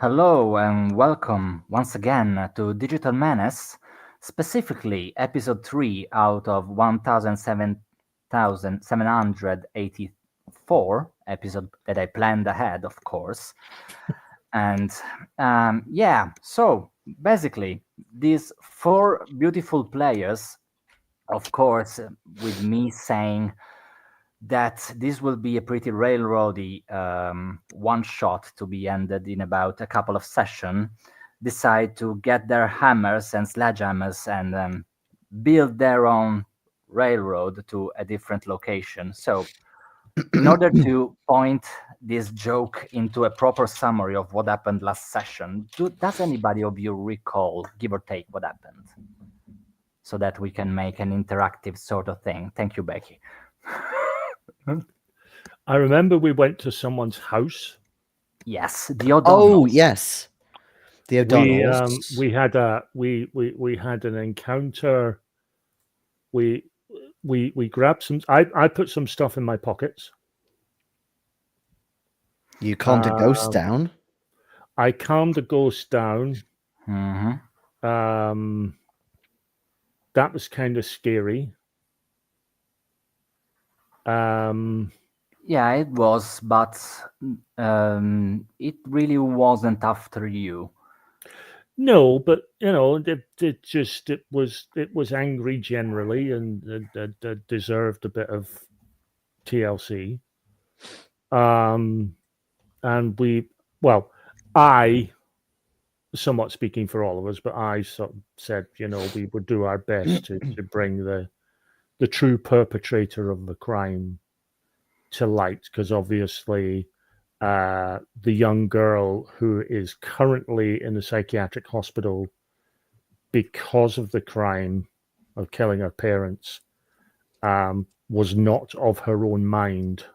Hello and welcome once again to Digital Menace, specifically episode 3 out of 1784 episode that I planned ahead, of course. And so basically, these four beautiful players, of course, with me saying that this will be a pretty railroady one shot to be ended in about a couple of sessions, decide to get their hammers and sledgehammers and build their own railroad to a different location. So, in order to point this joke into a proper summary of what happened last session, does anybody of you recall, give or take, what happened? So that we can make an interactive sort of thing. Thank you, Becky. I remember we went to someone's house. Yes, the O'Donnells. Oh yes, the O'Donnells. We had an encounter. We grabbed some. I put some stuff in my pockets. You calmed a ghost down. I calmed the ghost down. Mm-hmm. That was kind of scary. Yeah, it was, but it really wasn't after you. No, but you know, it was angry generally, and it deserved a bit of TLC. And I, somewhat speaking for all of us, but I sort of said, we would do our best to bring the true perpetrator of the crime to light, because obviously the young girl who is currently in the psychiatric hospital because of the crime of killing her parents was not of her own mind,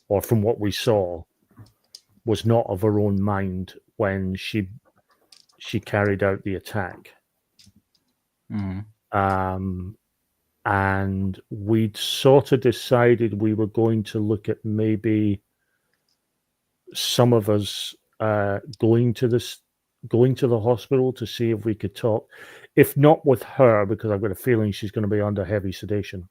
or from what we saw, was not of her own mind when she carried out the attack. Mm-hmm. And we'd sort of decided we were going to look at maybe some of us going to the hospital to see if we could talk, if not with her, because I've got a feeling she's going to be under heavy sedation,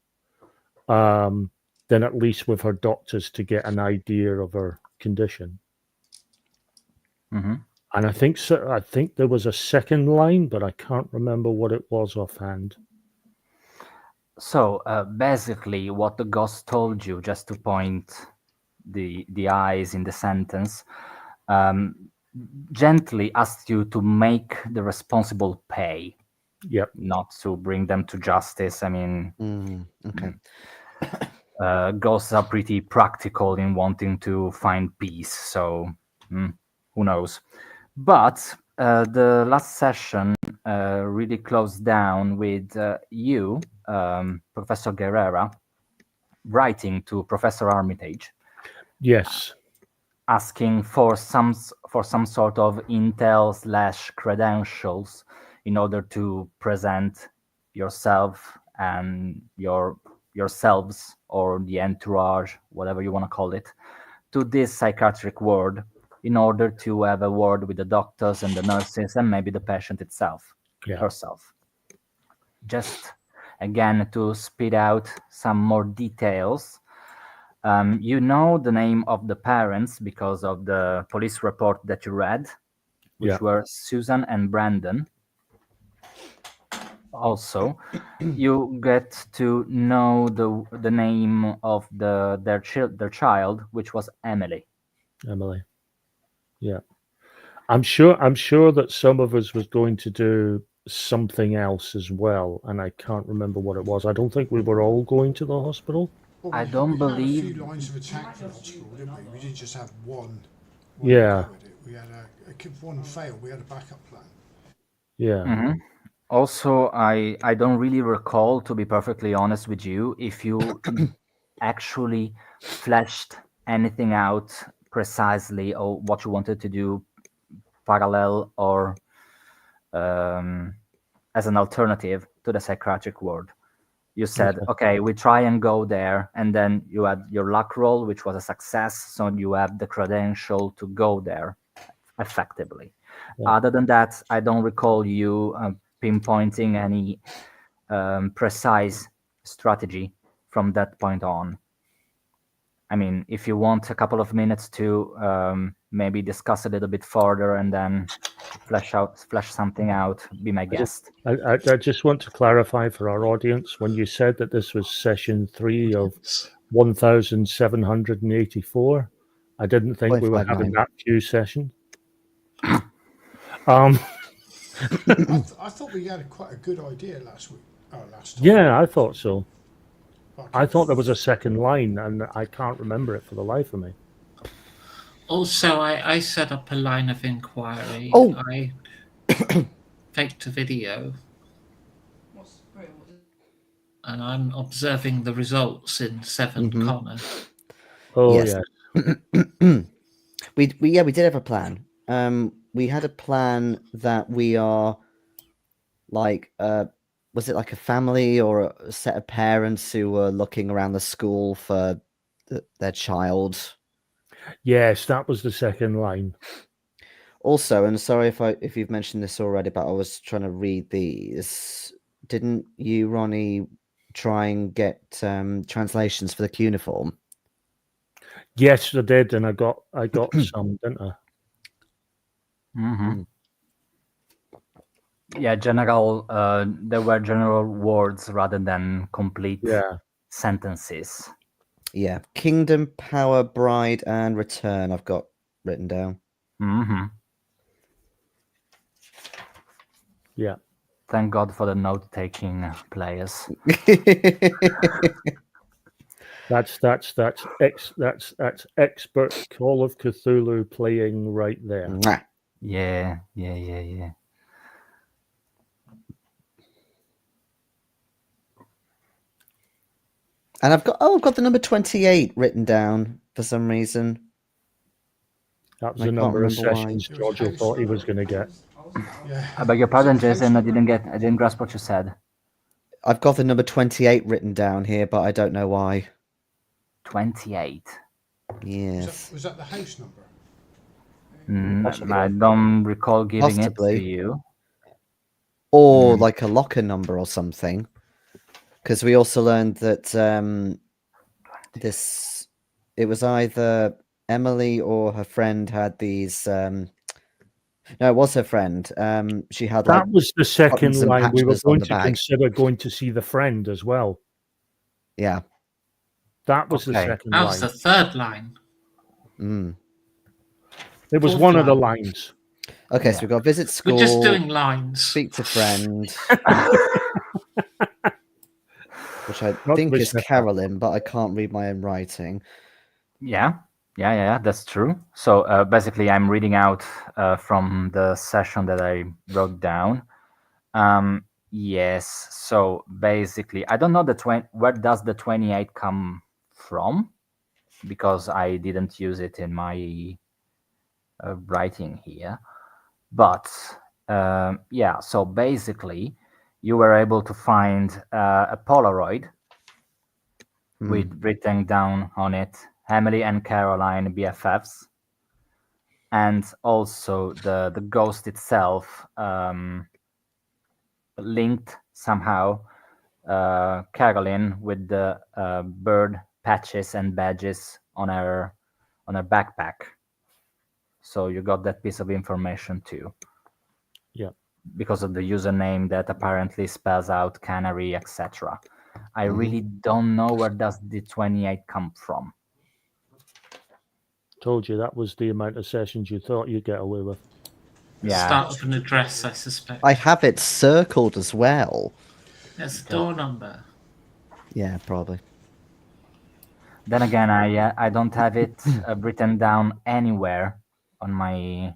then at least with her doctors to get an idea of her condition. Mm-hmm. And I think there was a second line, but I can't remember what it was offhand. So basically, what the ghost told you, just to point the eyes in the sentence, gently asked you to make the responsible pay. Yep. Not to bring them to justice. I mean, Okay. Ghosts are pretty practical in wanting to find peace. So who knows? But the last session really closed down with you, Professor Guerrera, writing to Professor Armitage. Yes. Asking for some sort of intel/credentials in order to present yourself and yourselves, or the entourage, whatever you want to call it, to this psychiatric ward in order to have a word with the doctors and the nurses and maybe the patient herself. Just again to speed out some more details. You know the name of the parents because of the police report that you read, which were Susan and Brandon. Also, you get to know the name of their child, which was Emily. Yeah. I'm sure that some of us was going to do something else as well, and I can't remember what it was. I don't think we were all going to the hospital. Well, I don't believe. We had a few lines of attack for the hospital, didn't we? We didn't just have one Yeah. go at it. We had one failed. We had a backup plan. Yeah. Mm-hmm. Also, I don't really recall, to be perfectly honest with you, if you actually fleshed anything out precisely, or what you wanted to do parallel or as an alternative to the psychiatric ward. You said, okay, we try and go there, and then you had your luck roll, which was a success, so you have the credential to go there. effectively. Yeah. Other than that, I don't recall you pinpointing any precise strategy from that point on. I mean, if you want a couple of minutes to maybe discuss a little bit further and then flesh something out, be my guest. I just want to clarify for our audience, when you said that this was session 3 of 1784, I didn't think we were having 0.59. that few session. I thought we had quite a good idea last time. Yeah, I thought so. But I thought there was a second line, and I can't remember it for the life of me. Also, I set up a line of inquiry. Oh. I faked a video, and I'm observing the results in 7 Mhm. Connor. Oh, Yes. yeah. we did have a plan. We had a plan that we are like was it like a family or a set of parents who were looking around the school for their child. Yes, that was the second line. Also, and sorry if you've mentioned this already, but I was trying to read these. Didn't you, Ronnie, try and get translations for the cuneiform? Yes, I did, and I got some, didn't I? Mm-hmm. Yeah, general. There were general words rather than complete sentences. Yeah, kingdom, power, bride, and return. I've got written down. Mm-hmm. Yeah. Thank God for the note-taking players. That's expert Call of Cthulhu playing right there. Mwah. Yeah. And I've got the number 28 written down for some reason. That was I the can't number of remember why. sessions Giorgio thought he was going to get. yeah. I beg your pardon, Jason. I didn't grasp what you said. I've got the number 28 written down here, but I don't know why. 28. Yes. Was that the house number? I don't recall giving Possibly. it to you. Or like a locker number or something. Because we also learned that it was either Emily or her friend had these. No, it was her friend. She had like That was the second buttons and line. We were patches on going the to bag. consider going to see the friend as well. Yeah. That was the Okay. second That line. was the third line. Mm. It was Fourth one of the line. lines. Okay, Yeah. so we've got visit school. We're just doing lines. Speak to friend. Which I Not think to be is sniffed at. Carolyn, but I can't read my own writing. Yeah, that's true. So basically, I'm reading out from the session that I wrote down. Yes. So basically, I don't know where does the 28 come from, because I didn't use it in my writing here. But yeah. So basically, you were able to find a Polaroid with written down on it Emily and Caroline BFFs, and also the ghost itself linked somehow Caroline with the bird patches and badges on her backpack. So you got that piece of information too. Yeah. Because of the username that apparently spells out canary, etc. I really don't know where does the 28 come from. Told you that was the amount of sessions you thought you'd get away with. Yeah. Start of an address, I suspect. I have it circled as well. There's a door number. Yeah, probably. Then again, I don't have it written down anywhere on my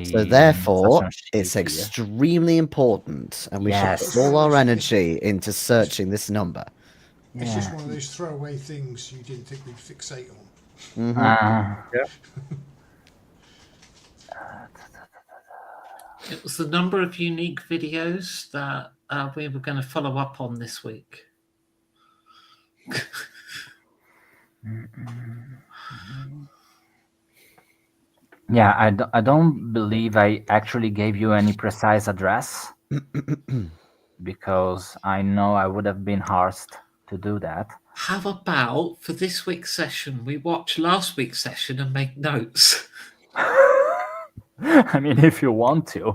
So therefore, session sheet it's here. extremely important, and we should Yes. put all our energy into searching this number. It's just Yeah. one of those throwaway things you didn't think we'd fixate on. It was the number of unique videos that we were going to follow up on this week. Yeah, I don't believe I actually gave you any precise address because I know I would have been asked to do that. How about for this week's session, we watch last week's session and make notes? I mean, if you want to.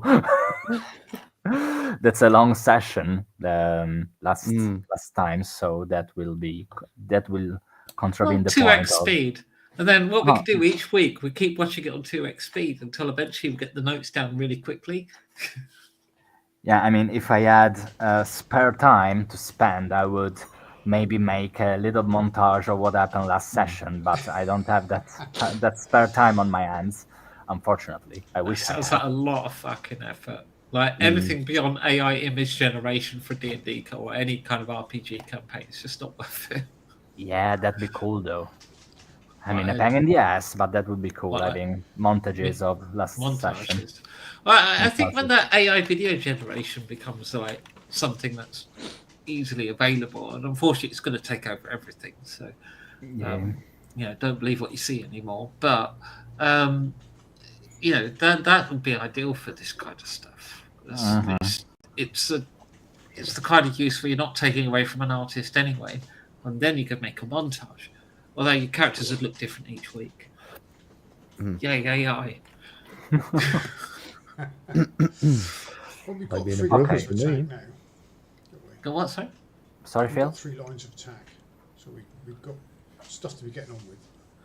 That's a long session last time, so that will contravene the 2x point of. speed. And then what we Oh. could do each week, we keep watching it on 2x speed until eventually we get the notes down really quickly. Yeah, I mean, if I had spare time to spend, I would maybe make a little montage of what happened last session, but I don't have that spare time on my hands, unfortunately. I wish I Sounds had. like a lot of fucking effort. Like anything beyond AI image generation for D&D or any kind of RPG campaign, it's just not worth it. Yeah, that'd be cool though. I mean, a Right. bang in the ass, but that would be cool. Well, Having montages of last session. Montages. Well, I think when that AI video generation becomes like something that's easily available, and unfortunately it's going to take over everything, so don't believe what you see anymore, but that would be ideal for this kind of stuff. It's the kind of use where you're not taking away from an artist anyway, and then you could make a montage, although your characters would look different each week. Yay AI. Well, we've got Might be an 3 improvement lines of for me. attack now. Go what, sorry? Sorry, We've Phil? got 3 lines of attack, so we've got stuff to be getting on with.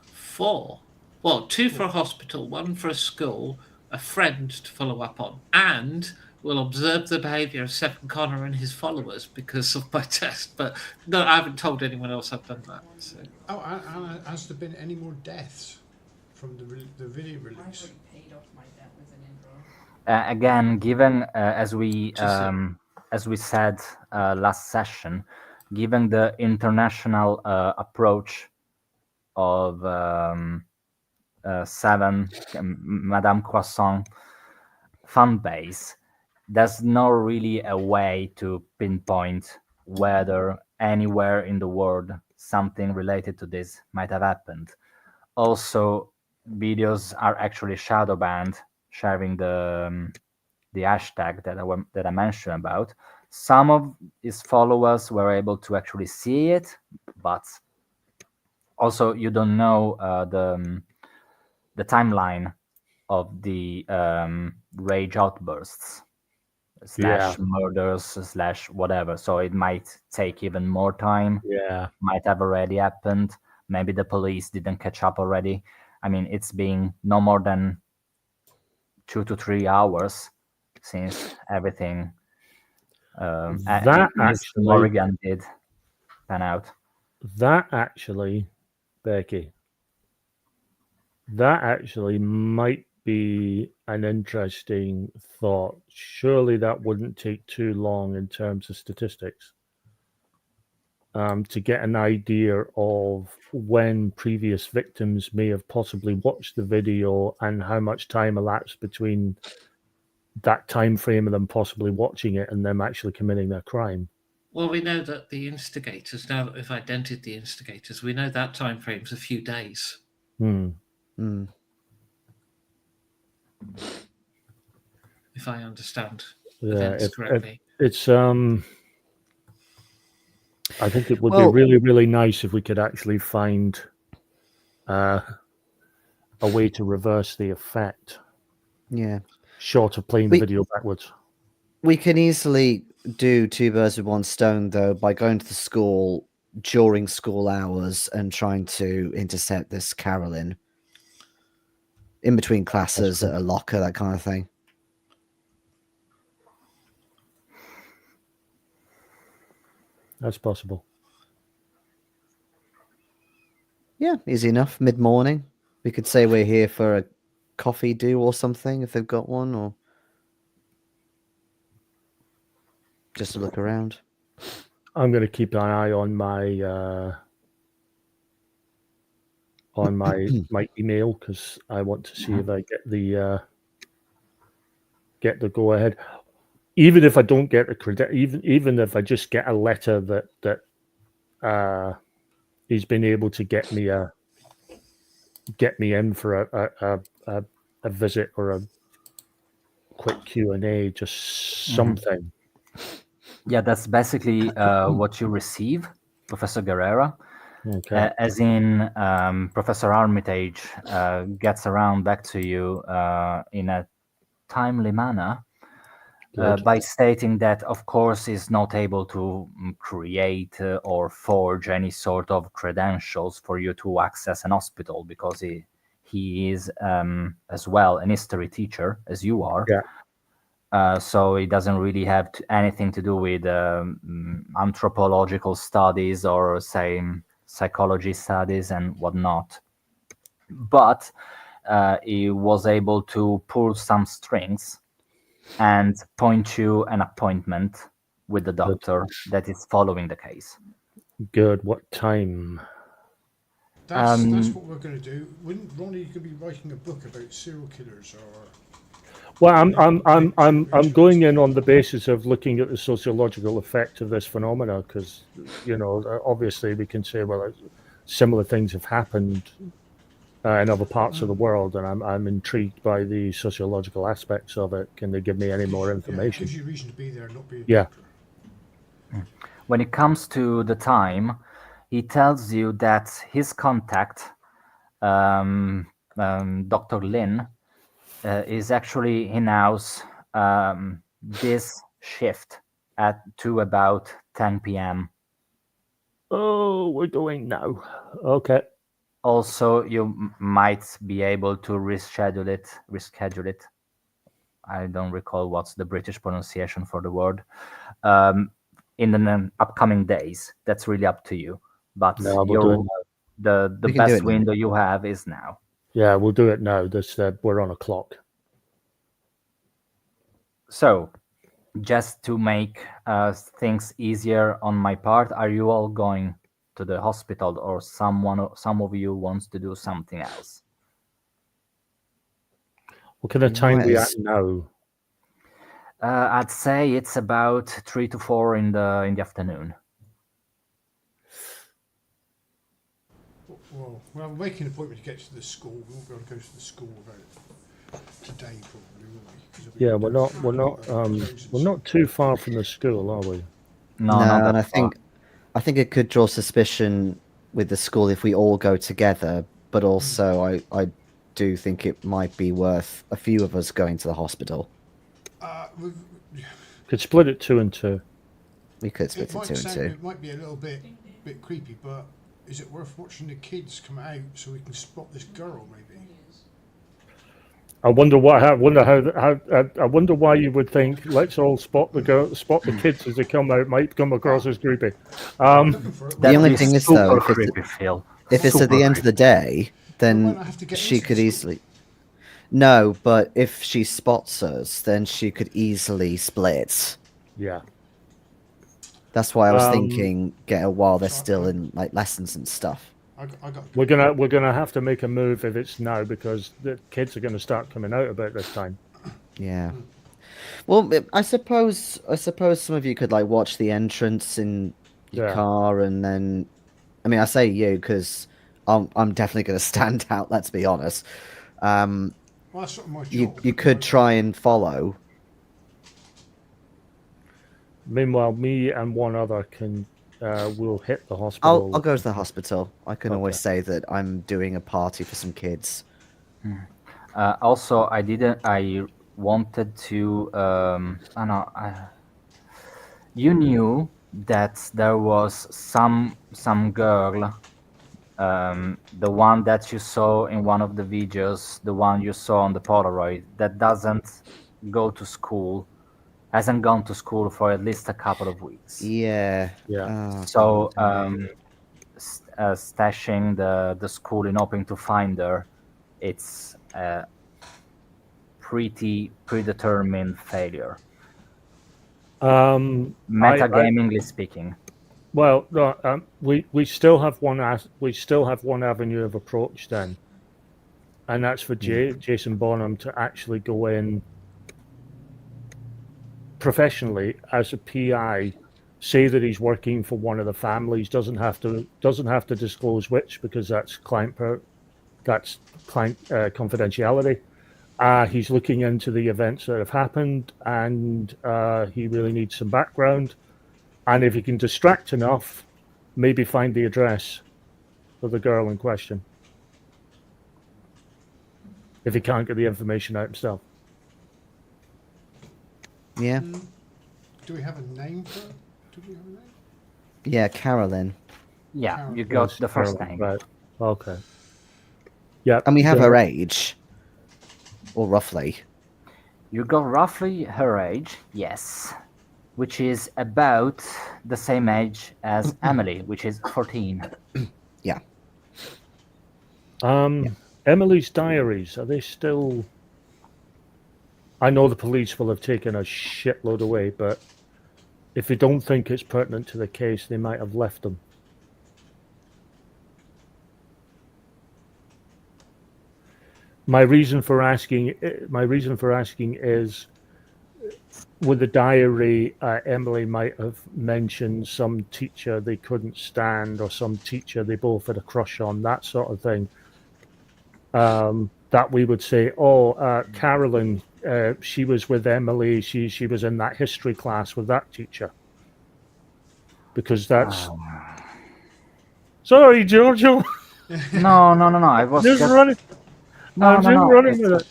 4. Well, 2 for a hospital, 1 for a school, a friend to follow up on, and we'll observe the behaviour of Seven Connor and his followers because of my test. But no, I haven't told anyone else I've done that. So. Oh, and has there been any more deaths from the video release? Again, given as we said last session, given the international approach of Seven Madame Croissant fan base, there's not really a way to pinpoint whether anywhere in the world something related to this might have happened. Also, videos are actually shadow banned, sharing the hashtag that I mentioned about. Some of his followers were able to actually see it, but also you don't know the timeline of the rage outbursts / murders / whatever. So it might take even more time. Yeah. Might have already happened. Maybe the police didn't catch up already. I mean, it's been no more than 2 to 3 hours since everything That actually- Morrigan did pan out. That actually, Becky, that actually might be an interesting thought. Surely that wouldn't take too long in terms of statistics. To get an idea of when previous victims may have possibly watched the video and how much time elapsed between that time frame of them possibly watching it and them actually committing their crime. Well, we know that the instigators, now that we've identified the instigators, we know that time frame's a few days. If I understand events correctly. It's I think it would be really, really nice if we could actually find a way to reverse the effect. Yeah. Short of playing the video backwards. We can easily do 2 birds with 1 stone, though, by going to the school during school hours and trying to intercept this Carolyn in between classes at a locker, that kind of thing. That's possible. Yeah, easy enough. Mid-morning. We could say we're here for a coffee do or something, if they've got one, or just to look around. I'm going to keep an eye on my email because I want to see if I get the go ahead. Even if I don't get the credit, even if I just get a letter that he's been able to get me in for a visit or a quick Q&A, just something. Yeah, that's basically what you receive, Professor Guerrera. Okay. As in, Professor Armitage gets around back to you in a timely manner by stating that, of course, he's not able to create or forge any sort of credentials for you to access an hospital because he is as well an history teacher as you are. Yeah. So it doesn't really have anything to do with anthropological studies or, say, psychology studies and whatnot. But he was able to pull some strings and point you an appointment with the doctor that is following the case. Good. What time? That's what we're going to do. Wouldn't Ronnie could be writing a book about serial killers or? Well, I'm going in on the basis of looking at the sociological effect of this phenomena, because obviously we can say, well, similar things have happened in other parts of the world, and I'm intrigued by the sociological aspects of it. Can they give me any more information? Yeah, it gives you a reason to be there, not be a Yeah. doctor. When it comes to the time, he tells you that his contact, Dr. Lin, is actually in-house this shift to about 10 p.m. Oh, we're going now. Okay. Also, you might be able to reschedule it. I don't recall what's the British pronunciation for the word. In the upcoming days, that's really up to you. But No, we'll do it now. the We can do best it now. window you have is now. Yeah, we'll do it now. We're on a clock. So, just to make things easier on my part, are you all going to the hospital, or some of you wants to do something else? What kind of time we at Yes. now? I'd say it's about 3 to 4 in the afternoon. Well, we're making an appointment to get to the school. We won't be able to go to the school about today, probably, will we? 'Cause it'll be Yeah, we're different not too far from the school, are we? No, No, not and that far. I think it could draw suspicion with the school if we all go together. But also, I do think it might be worth a few of us going to the hospital. Could split it 2 and 2. We could split It it might 2 and sound, 2. it might be a little bit creepy, but is it worth watching the kids come out so we can spot this girl, maybe? I wonder why you would think let's all spot the kids as they come out. Might come across as creepy. I'm looking for it. The That'd only be thing is, super though, if creepy, Phil. it's at Super the end of creepy. the day, We then might not have to get she into could the easily. No, but if she spots us, then she could easily split. Yeah. That's why I was Um, thinking get her while they're still in like lessons and stuff. I got. We're gonna have to make a move if it's now, because the kids are gonna start coming out about this time. Yeah. Well, I suppose some of you could like watch the entrance in your Yeah. car, and then, I mean, I say you because I'm definitely going to stand out. Let's be honest. Well, that's sort of my job. You could try and follow. Meanwhile, me and one other will hit the hospital. I'll go to the hospital. I can always Okay. say that I'm doing a party for some kids. Also, I wanted to. I know. You knew that there was some girl, the one that you saw in one of the videos, the one you saw on the Polaroid, that doesn't go to school, hasn't gone to school for at least a couple of weeks. Yeah. Yeah. Oh, So, God. stashing the school and hoping to find her, it's a pretty predetermined failure. Metagamingly speaking. Well, no, we still have one avenue of approach then, and that's for Jason Bonham to actually go in professionally as a PI, say that he's working for one of the families, doesn't have to disclose which, because that's client confidentiality, He's looking into the events that have happened, and he really needs some background. And if he can distract enough, maybe find the address of the girl in question. If he can't get the information out himself. Yeah. Do we have a name for her? Do we have a name? Yeah, Carolyn. Yeah, you got Yes, the first Carolyn, name. Right. Okay. Yeah. And we have yeah. her age. Or roughly. You got roughly her age, yes, which is about the same age as Emily, which is 14. Yeah. Emily's diaries, are they still... I know the police will have taken a shitload away, but if they don't think it's pertinent to the case, they might have left them. My reason for asking is, with the diary, Emily might have mentioned some teacher they couldn't stand, or some teacher they both had a crush on, that sort of thing. That we would say, Carolyn, she was with Emily. She was in that history class with that teacher. Because that's... Sorry, Giorgio. No. I was Just just running. I'm just running It's with it.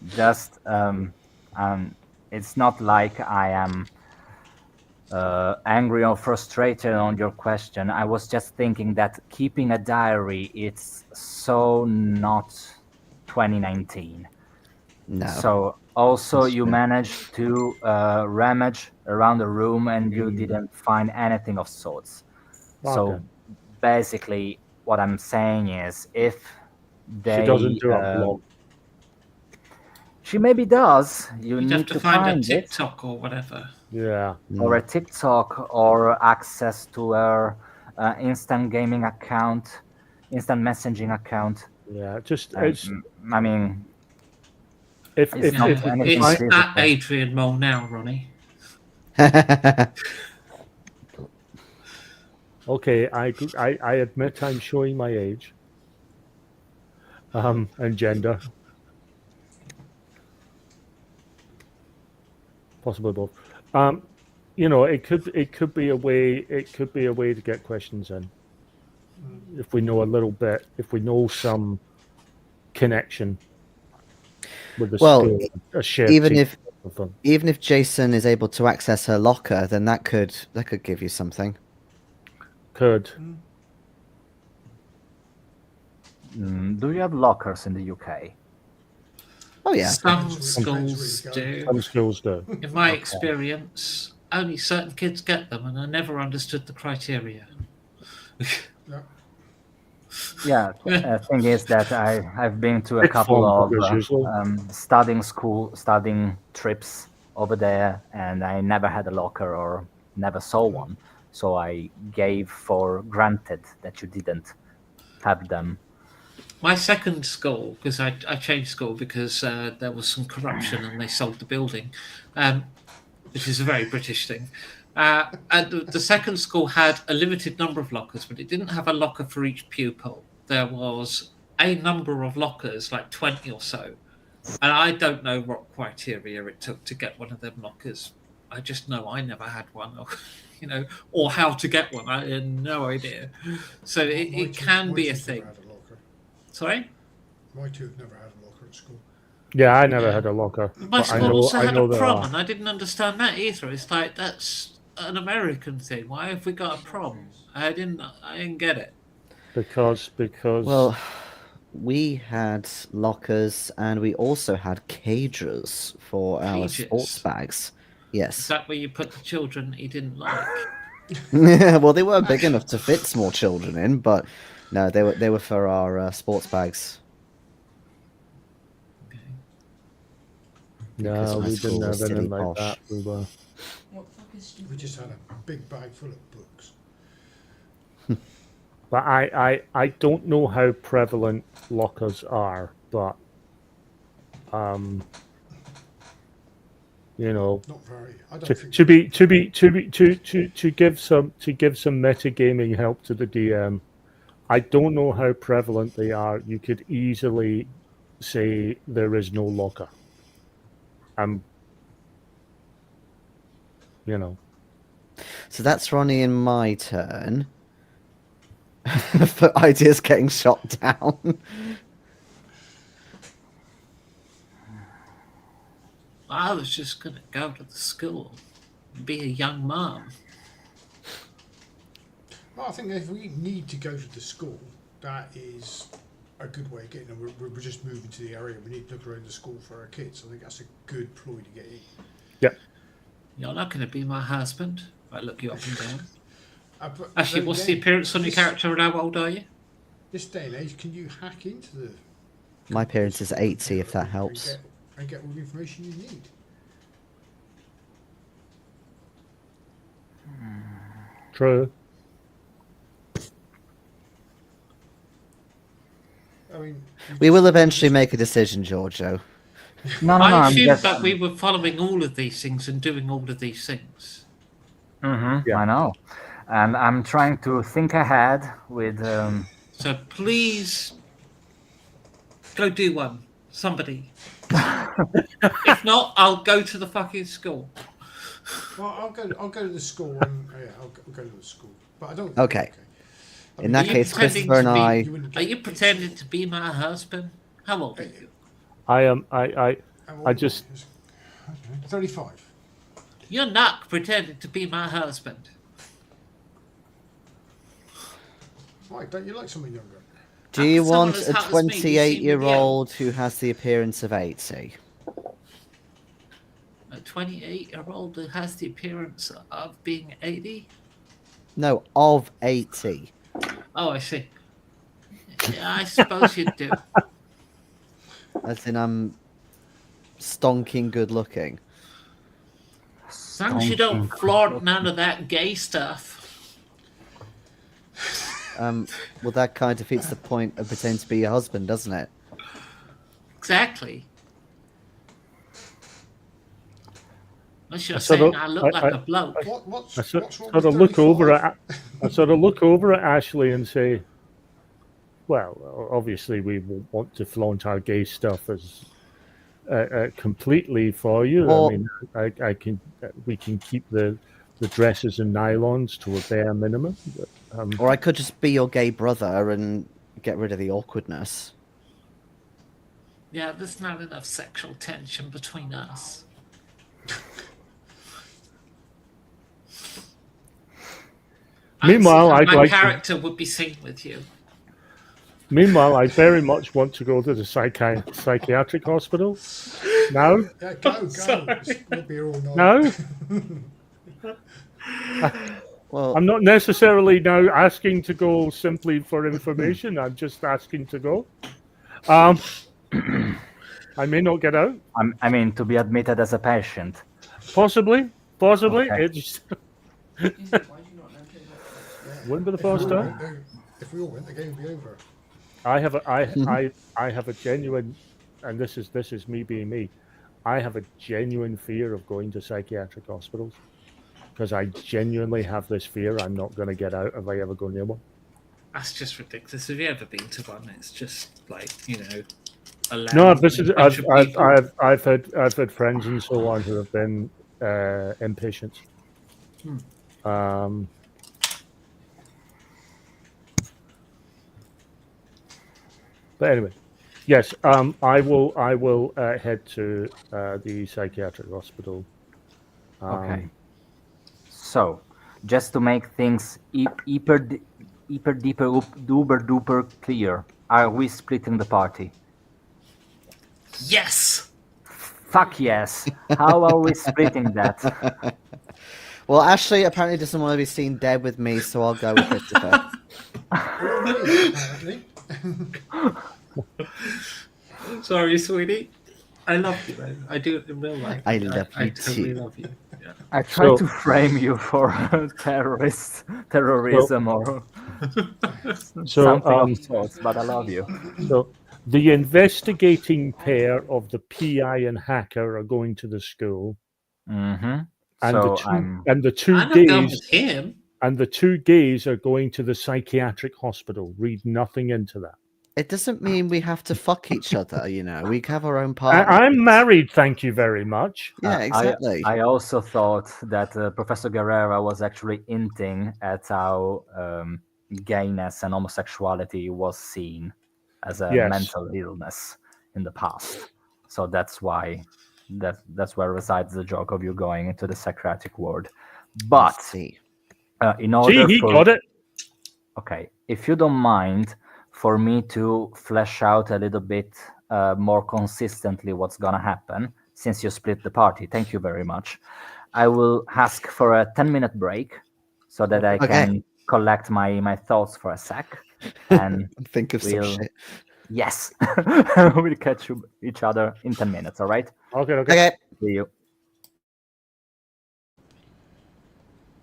just it's not like I am angry or frustrated on your question. I was just thinking that keeping a diary, it's so not 2019. No. So also That's you true. managed to rummage around the room and you didn't find anything of sorts. So Okay. basically what I'm saying is if She doesn't they do a blog. she maybe does, you You'd have need to to find a find it, TikTok or whatever. Yeah. or a TikTok, or access to her instant gaming account, instant messaging account. Yeah. Just I mean, if it's if not if, anything if It's I, physical. at Adrian Mole now, Ronnie. okay, I admit I'm showing my age. And gender. Possibly both. It could be a way to get questions in. If we know a little bit, if we know some connection with the Well, school, a shared even team if of them. even if Jason is able to access her locker, then that could give you something. Could. Do you have lockers in the UK? Oh yeah. Some Depends schools where you do. Some schools do. In my experience, only certain kids get them, and I never understood the criteria. Yeah, thing is that I've been to a Sixth couple form of buggers, usually. studying trips over there, and I never had a locker or never saw one. So I gave for granted that you didn't have them. My second school, because I changed school because there was some corruption and they sold the building, which is a very British thing. And the second school had a limited number of lockers, but it didn't have a locker for each pupil. There was a number of lockers, like 20 or so. And I don't know what criteria it took to get one of them lockers. I just know I never had one, or how to get one. I had no idea. So it can be a thing. Sorry? My two have never had a locker at school. Yeah, I never had a locker. My But I school know, also I had know a there prom, are. and I didn't understand that either. It's like, that's an American thing. Why have we got a prom? I didn't get it. Because Well, we had lockers and we also had cages for our Cages? sports bags. Is Yes. that where you put the children he didn't like? Well, they weren't big enough to fit small children in, but no, they were for our sports bags. Okay. Because no, my we school didn't was have anything silly like posh. that. We were. We just had a big bag full of books. But I don't know how prevalent lockers are, but Not very. I don't think. to give some metagaming help to the DM. I don't know how prevalent they are. You could easily say there is no locker. You know. So that's Ronnie and my turn. For ideas getting shot down. I was just going to go to the school and be a young mom. Well, I think if we need to go to the school, that is a good way of getting them. We're just moving to the area. We need to look around the school for our kids. I think that's a good ploy to get in. Yep. You're not going to be my husband. I look you up and down. But Actually, then what's again, the appearance on your this- character and how old are you? This day and age, can you hack into the... My appearance is 80, if that helps. And get all the information you need. True. I mean... We will eventually make a decision, Giorgio. No, no, no. I I'm assumed just... that we were following all of these things and doing all of these things. Yeah. I know. And I'm trying to think ahead with... So please go do one. Somebody. If not, I'll go to the fucking school. Well, I'll go to the school and... yeah, I'll go to the school. But I don't... Okay. I In mean, that you case, pretending Christopher and to be- I... you wouldn't Are get- you pretending to be my husband? How old are you? I am. How old I are just- you? I don't know, 35. You're not pretending to be my husband. Why, don't you like someone younger? Do you Someone want as a hot as me, you seem to be 28-year-old who has the appearance of 80? A 28-year-old who has the appearance of being 80? No, of 80. Oh, I see. Yeah, I suppose you do. As in, I'm stonking good looking. As long as you don't flaunt none of that gay stuff. Well, that kind of defeats the point of pretending to be your husband, doesn't it? Exactly. Unless you're sort saying of- I look like a bloke. What's I wrong sort with of look over 35? at. I sort of look over at Ashley and say, "Well, obviously we will want to flaunt our gay stuff as completely for you. Well- I mean, I can. We can keep the dresses and nylons to a bare minimum. But, Or I could just be your gay brother and get rid of the awkwardness. Yeah, there's not enough sexual tension between us. Meanwhile, I'd my like to- character would be seen with you. Meanwhile, I very much want to go to the psychiatric hospital. No, Yeah, go. We'll be here all night. no. Well, I'm not necessarily now asking to go simply for information. I'm just asking to go. I may not get out. I mean, to be admitted as a patient. Possibly. Okay. It's wouldn't be the first time. If we all went, the game would be over. I have a genuine, and this is me being me. I have a genuine fear of going to psychiatric hospitals because I genuinely have this fear I'm not going to get out if I ever go near one. That's just ridiculous. Have you ever been to one? It's just like, allowed. No, this is a bunch of people. I've had friends and so on who have been inpatients. But anyway, yes, I will head to the psychiatric hospital. Okay. So, just to make things hyper duper duper clear, are we splitting the party? Yes! Fuck yes. How are we splitting that? well, Ashley apparently doesn't want to be seen dead with me, so I'll go with Christopher. Apparently. Sorry, sweetie. I love you, man. I do in real life. I love I you totally too. love you. Yeah. I try So- to frame you for terrorism or So, something of sorts, but I love you. So the investigating pair of the PI and hacker are going to the school, Mm-hmm. and So the two I'm not going gays with him. and the two gays are going to the psychiatric hospital. Read nothing into that. It doesn't mean we have to fuck each other, you know. We have our own partners. I'm married, thank you very much. Yeah, exactly. I also thought that Professor Guerrera was actually hinting at how gayness and homosexuality was seen as a Yes. mental illness in the past. So that's why that's where resides the joke of you going into the psychiatric ward. But see. in order See, he for got it. okay, if you don't mind, for me to flesh out a little bit more consistently what's gonna happen, since you split the party, thank you very much. I will ask for a 10-minute break so that I Okay. can collect my thoughts for a sec, and Think of some we'll shit. yes, we'll catch each other in 10 minutes. All right? Okay. Okay. See you.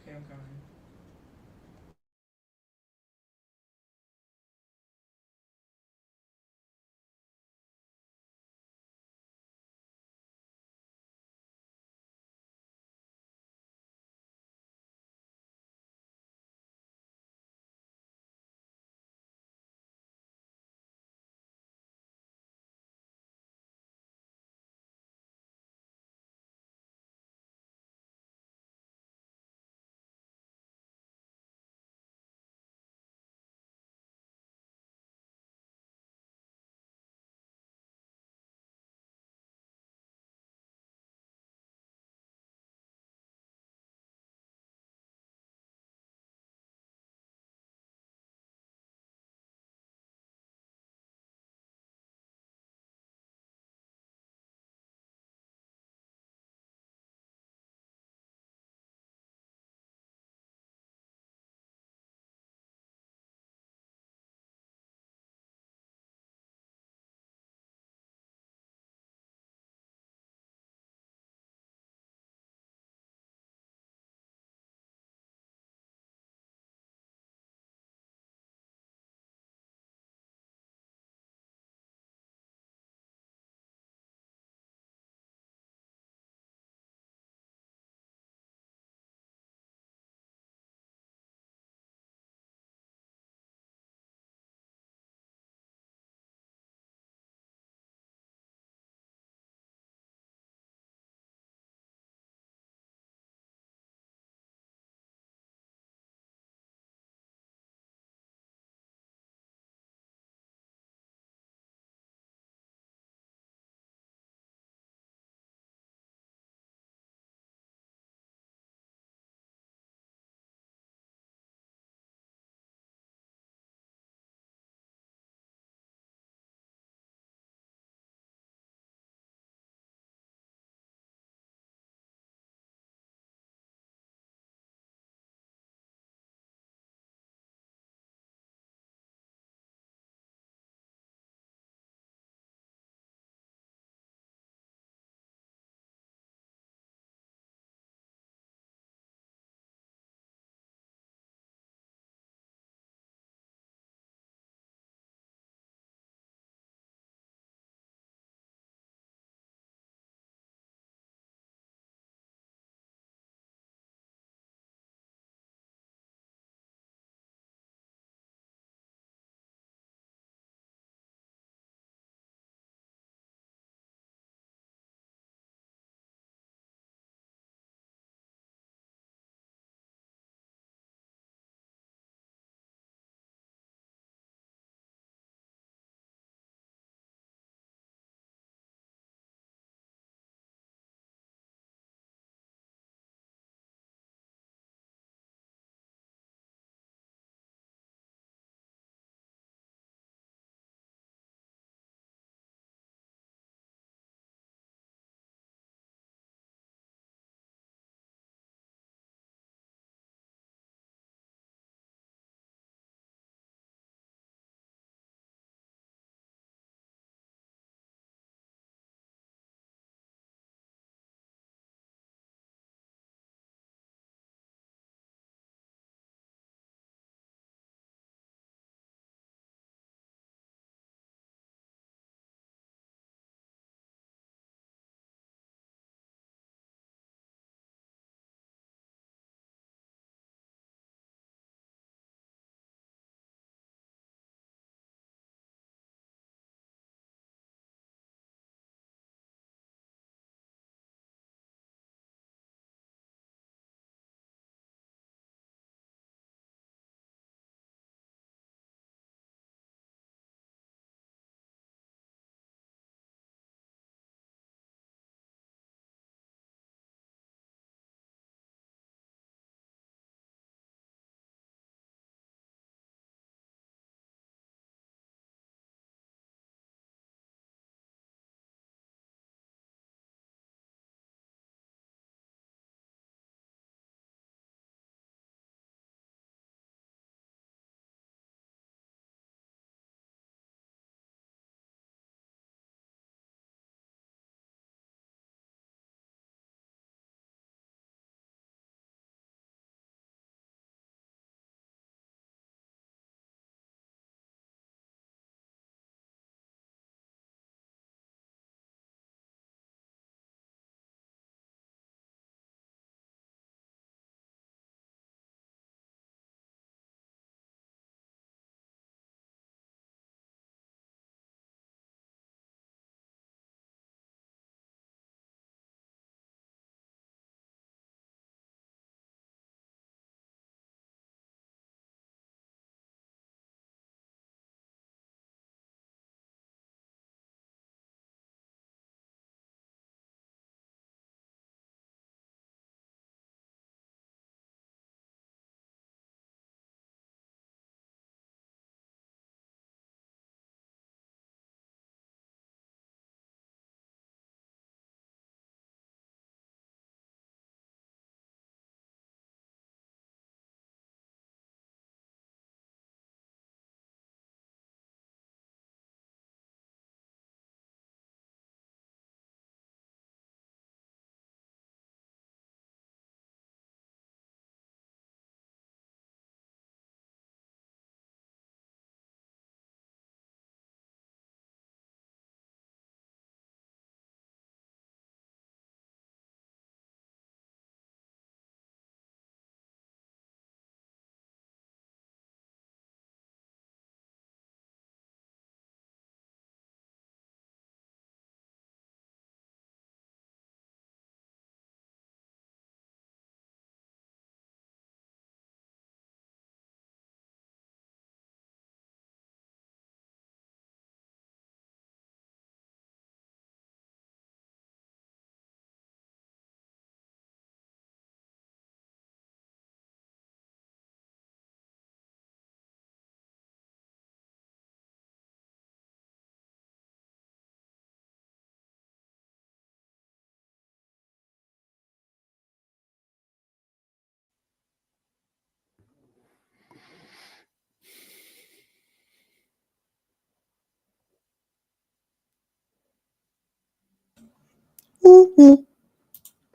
Okay, I'm coming.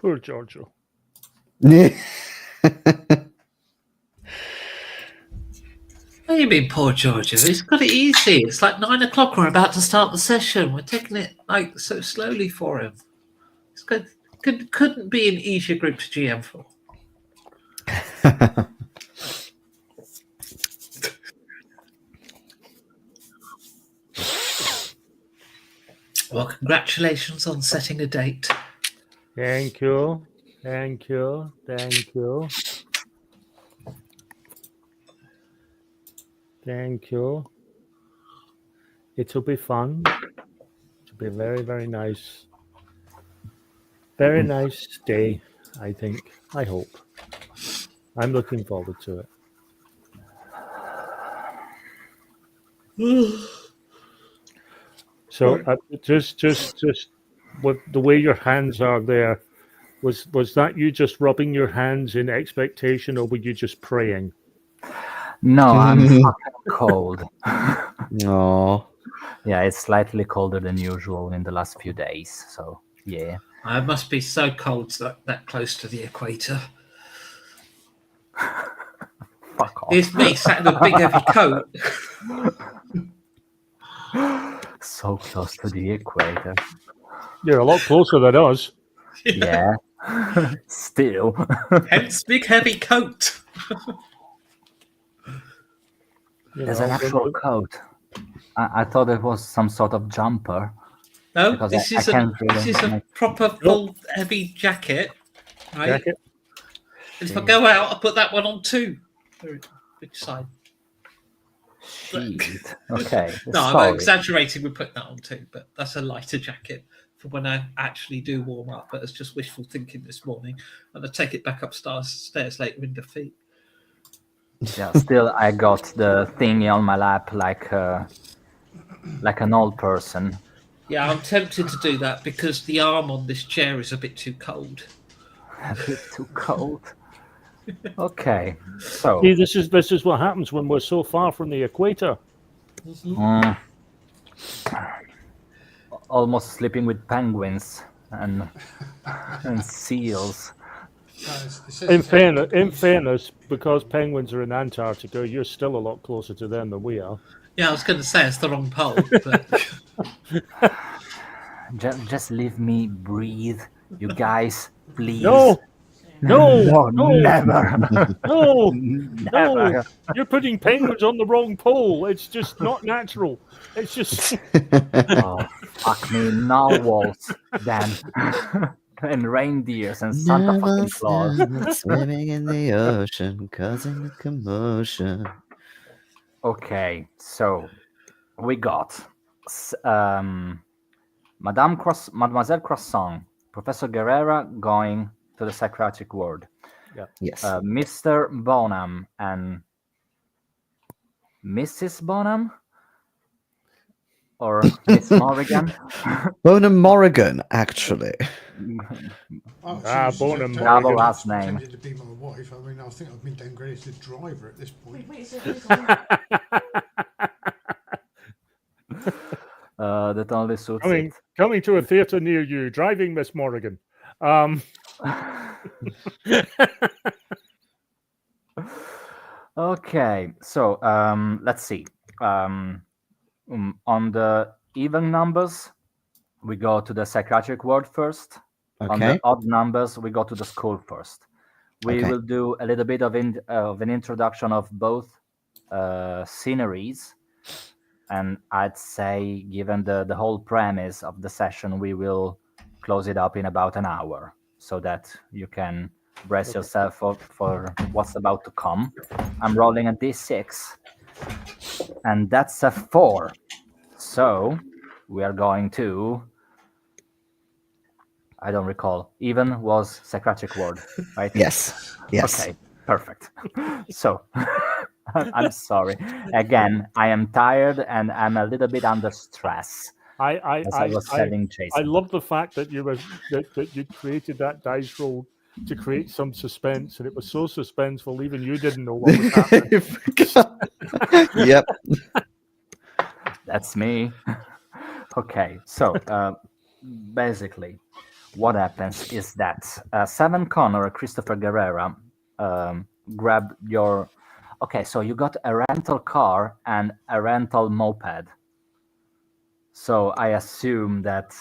Poor Giorgio. What do you mean, poor Giorgio? He's got it easy. It's like 9 o'clock. We're about to start the session. We're taking it like so slowly for him. It's good. Couldn't be an easier group to GM for. Well, congratulations on setting a date. Thank you. Thank you. Thank you. Thank you. It'll be fun. It'll be a very, very nice day, I think. I hope. I'm looking forward to it. So just with the way your hands are there, was that you just rubbing your hands in expectation, or were you just praying? No, I'm fucking cold. No. Yeah, it's slightly colder than usual in the last few days. So yeah. I must be so cold that close to the equator. Fuck off. Here's me sat in a big heavy coat. So close to the equator. You're a lot closer than us. Yeah. Still. Hence big heavy coat. There's an actual coat. I thought it was some sort of jumper. No, Because this I is a can't really this is a make- proper full heavy jacket, right? Jacket. And if I go out, I'll put that one on too. Which side? Shit. Okay. No, I'm sorry. exaggerating with putting that on too, but that's a lighter jacket for when I actually do warm up. But it's just wishful thinking this morning, and I take it back upstairs later in defeat. Yeah, still I got the thingy on my lap like an old person. Yeah, I'm tempted to do that because the arm on this chair is a bit too cold. A bit too cold. Okay. So See, this is what happens when we're so far from the equator. almost sleeping with penguins and seals. In fairness, because penguins are in Antarctica, you're still a lot closer to them than we are. Yeah, I was going to say it's the wrong pole, but Just leave me breathe, you guys, please. No, No, never. no, Never. no! You're putting penguins on the wrong pole. It's just not natural. It's just Oh, fuck me, narwhals then. And reindeers and Santa fucking Claus. Swimming in the ocean, causing a commotion. Okay, so we got Mademoiselle Croissant, Professor Guerrera going to the psychiatric ward. Yes. Mr. Bonham and Mrs. Bonham? Or Miss Morrigan? Bonham Morrigan, actually. Bonham Double Morrigan. last name. Tempted to be my wife. I mean, I think I've been downgraded to driver at this point. Wait, so who's on? That only suits it. coming to a theatre near you, driving Miss Morrigan. Okay, so let's see. On the even numbers, we go to the psychiatric ward first. On Okay. the odd numbers, we go to the school first. We Okay. will do a little bit of an introduction of both sceneries. And I'd say, given the whole premise of the session, we will close it up in about an hour so that you can brace yourself for what's about to come. I'm rolling a d6, and that's a 4. So we are going to... I don't recall. Even was psychiatric ward, right? Yes. Yes. Okay, perfect. So, I'm sorry. Again, I am tired and I'm a little bit under stress. As I was telling I Jason. love the fact that you created that dice roll to create some suspense, and it was so suspenseful even you didn't know what was happening. Yep. That's me. Okay, so basically, what happens is that Seven Connor and Christopher Guerrera grab your. Okay, so you got a rental car and a rental moped. So I assume that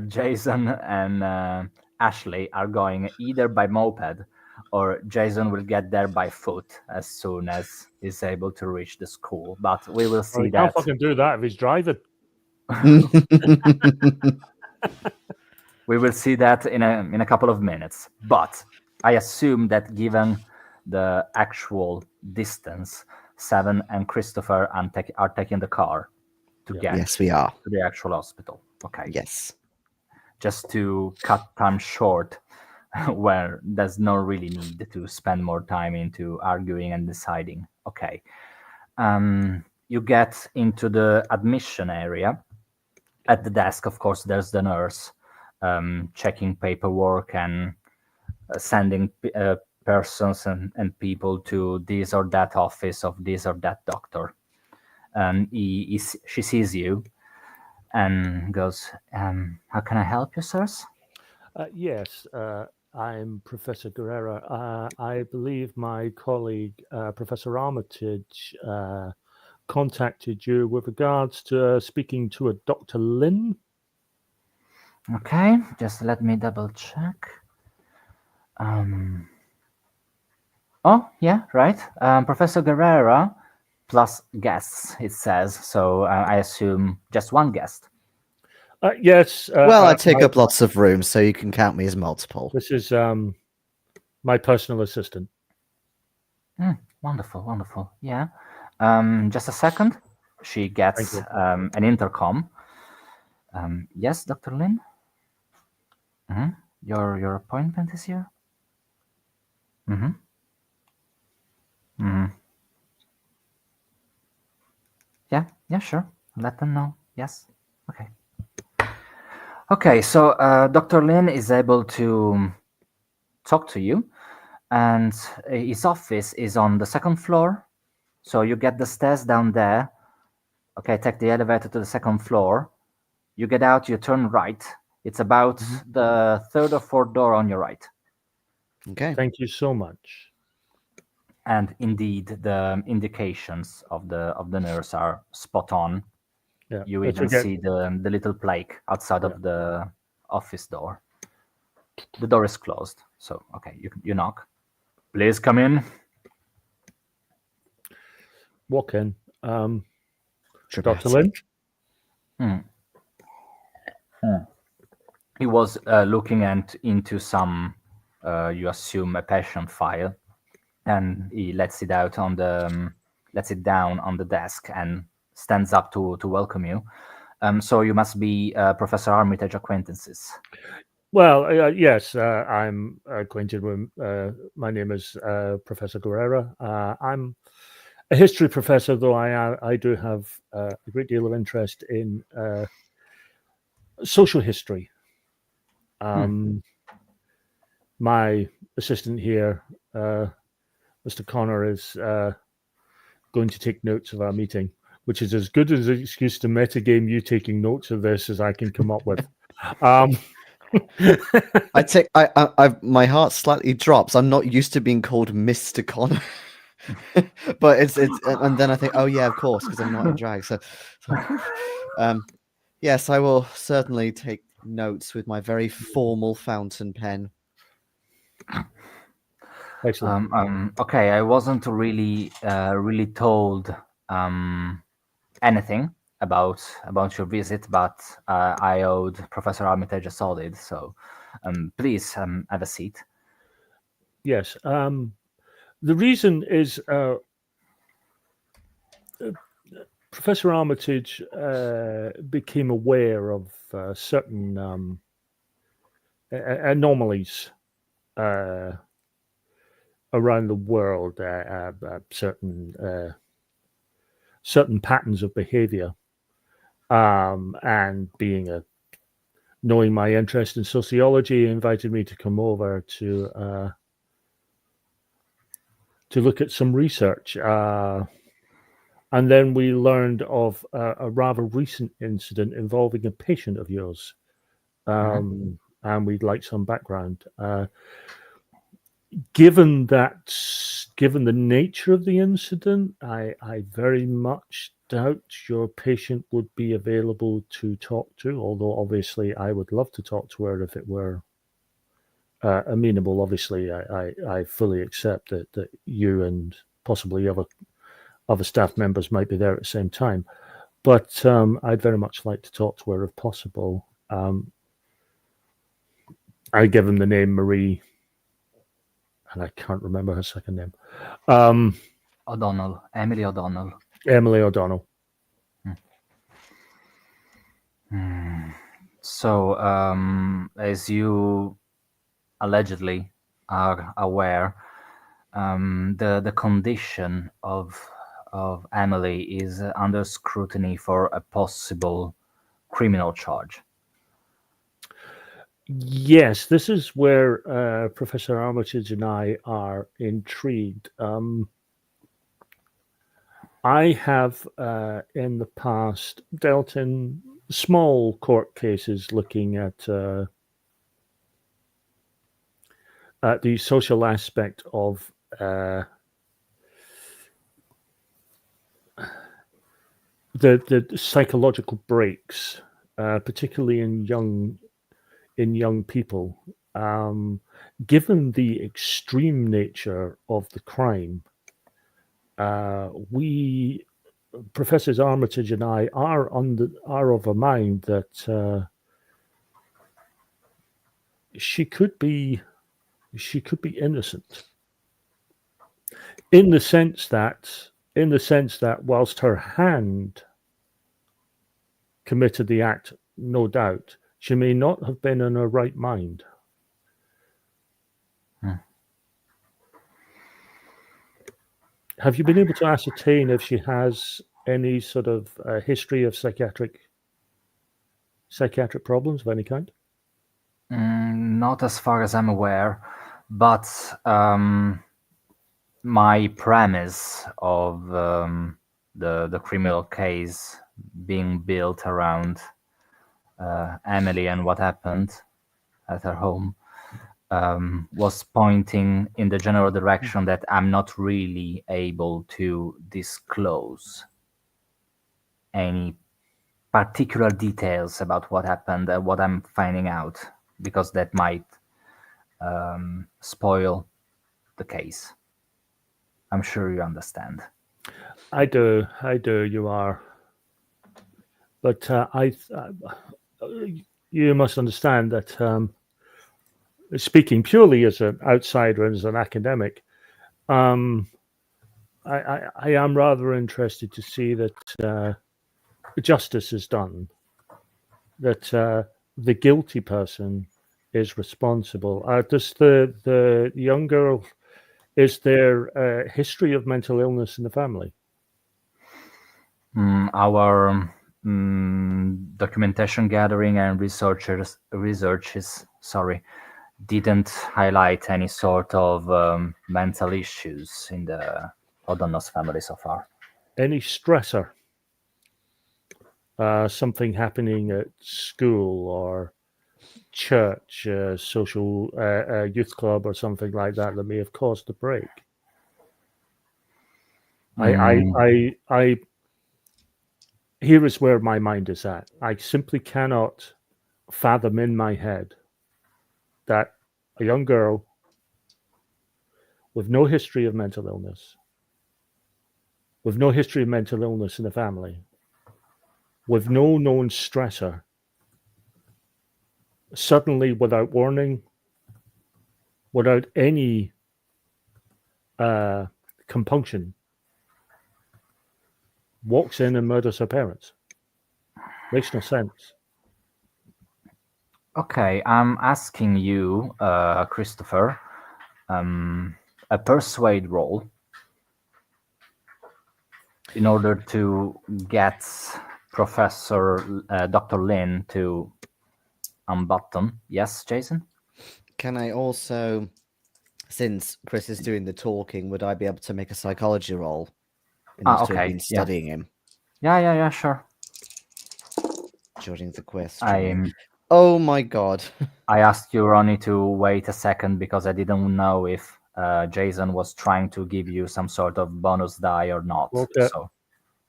Jason and Ashley are going either by moped or Jason will get there by foot as soon as he's able to reach the school. But we will Well, see he can't that. fucking do that if he's driving. We will see that in a couple of minutes. But I assume that given the actual distance, Seven and Christopher are taking the car to get Yes, we are. to the actual hospital. Okay. Yes. Just to cut time short, where there's no really need to spend more time into arguing and deciding. Okay. You get into the admission area. At the desk, of course, there's the nurse checking paperwork and sending persons and people to this or that office of this or that doctor. And she sees you and goes, how can I help you, sirs? Yes, I'm Professor Guerrera. I believe my colleague, Professor Armitage, contacted you with regards to speaking to a Dr. Lin. Okay, just let me double check. Oh, yeah, right. Professor Guerrera plus guests, it says. So I assume just one guest. Yes. Well, I take up lots of room, so you can count me as multiple. This is my personal assistant. Wonderful, wonderful. Yeah. Just a second. She gets an intercom. Yes, Dr. Lin? Your appointment is here? Yeah, sure. Let them know. Yes. Okay. Okay, so Dr. Lin is able to talk to you, and his office is on the second floor. So you get the stairs down there. Okay, take the elevator to the second floor. You get out, you turn right. It's about the third or fourth door on your right. Okay. Thank you so much. And indeed, the indications of the nurse are spot on. Yeah. You Let's even forget- see the little plaque outside of the office door. The door is closed. So, okay, you knock. Please come in. Walk in. Dr. Dramatic. Lin? He was looking into some, you assume, a patient file, and he lets it out on the, lets it down on the desk and stands up to welcome you. So you must be Professor Armitage acquaintances. Well, yes, I'm acquainted with. My name is Professor Guerrera. I'm a history professor, though I do have a great deal of interest in social history. My assistant here, Mr. Connor, is going to take notes of our meeting, which is as good as an excuse to metagame you taking notes of this as I can come up with. My heart slightly drops. I'm not used to being called Mr. Connor. But it's and then I think, oh yeah, of course, because I'm not in drag. So yes, I will certainly take notes with my very formal fountain pen. Excellent. Okay, I wasn't really told anything about your visit, but I owed Professor Armitage a solid. So please have a seat. Yes. The reason is Professor Armitage became aware of certain anomalies around the world, certain patterns of behavior, and knowing my interest in sociology, invited me to come over to look at some research. And then we learned of a rather recent incident involving a patient of yours. and we'd like some background. Given the nature of the incident, I very much doubt your patient would be available to talk to, although obviously I would love to talk to her if it were amenable. Obviously, I fully accept that you and possibly other staff members might be there at the same time. But I'd very much like to talk to her if possible. I give him the name Marie, and I can't remember her second name. O'Donnell, Emily O'Donnell. Emily O'Donnell. So, as you allegedly are aware, the condition of Emily is under scrutiny for a possible criminal charge. Yes, this is where Professor Armitage and I are intrigued. I have in the past dealt in small court cases looking at the social aspect of the psychological breaks, particularly in young people. Given the extreme nature of the crime, we, Professors Armitage and I, are of a mind that she could be innocent, in the sense that whilst her hand committed the act, no doubt, she may not have been in her right mind. Have you been able to ascertain if she has any sort of history of psychiatric problems of any kind? Not as far as I'm aware, but my premise of the criminal case being built around Emily and what happened at her home was pointing in the general direction that I'm not really able to disclose any particular details about what happened and what I'm finding out, because that might spoil the case. I'm sure you understand. I do. You are. But you must understand that speaking purely as an outsider and as an academic, I am rather interested to see that justice is done, that the guilty person is responsible. Does the young girl, is there a history of mental illness in the family? Our documentation gathering and researches didn't highlight any sort of mental issues in the O'Donnell's family so far. Any stressor? Something happening at school or church, social youth club or something like that may have caused the break? I here is where my mind is at. I simply cannot fathom in my head that a young girl with no history of mental illness, with no history of mental illness in the family, with no known stressor, suddenly, without warning, without any compunction, walks in and murders her parents. Makes no sense. Okay, I'm asking you, Christopher, a persuade roll in order to get Professor Dr. Lin to unbutton. Yes, Jason? Can I also, since Chris is doing the talking, would I be able to make a psychology roll in order to have Okay, been studying him Yeah, sure. during the question? Oh my god. I asked you, Ronnie, to wait a second because I didn't know if Jason was trying to give you some sort of bonus die or not. Okay. So,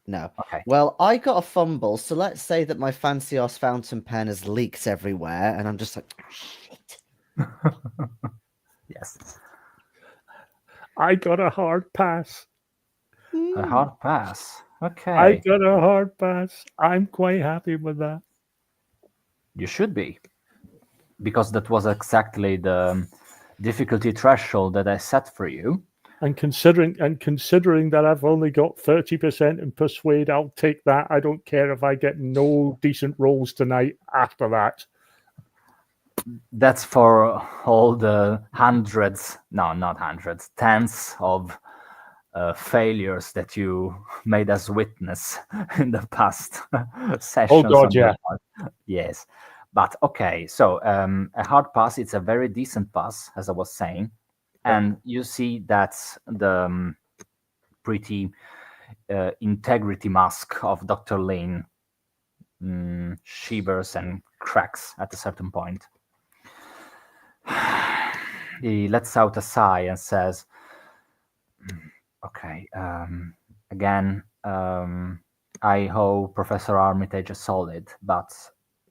No. okay. Well, I got a fumble, so let's say that my fancy ass fountain pen has leaks everywhere, and I'm just like, shit. Yes. I got a hard pass. A hard pass. I Okay. got a hard pass. I'm quite happy with that. You should be. Because that was exactly the difficulty threshold that I set for you. And considering that I've only got 30% in persuade, I'll take that. I don't care if I get no decent rolls tonight after that. That's for all the hundreds, no, not hundreds, tens of failures that you made us witness in the past sessions. Oh God, on yeah. that part. Yes. But okay, so a hard pass, it's a very decent pass, as I was saying. And you see that's the pretty integrity mask of Dr. Lin shivers and cracks at a certain point. He lets out a sigh and says, okay, again, I hope Professor Armitage is solid, but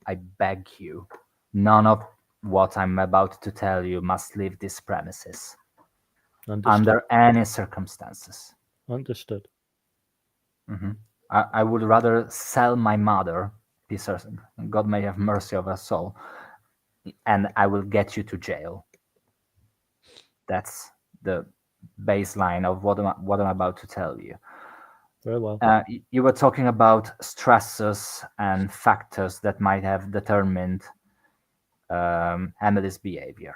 I beg you, none of what I'm about to tell you must leave this premises Understood. under any circumstances. Understood. I would rather sell my mother, God may have mercy of her soul, and I will get you to jail. That's the baseline of what I'm about to tell you. Very well. You were talking about stresses and factors that might have determined Emily's behavior.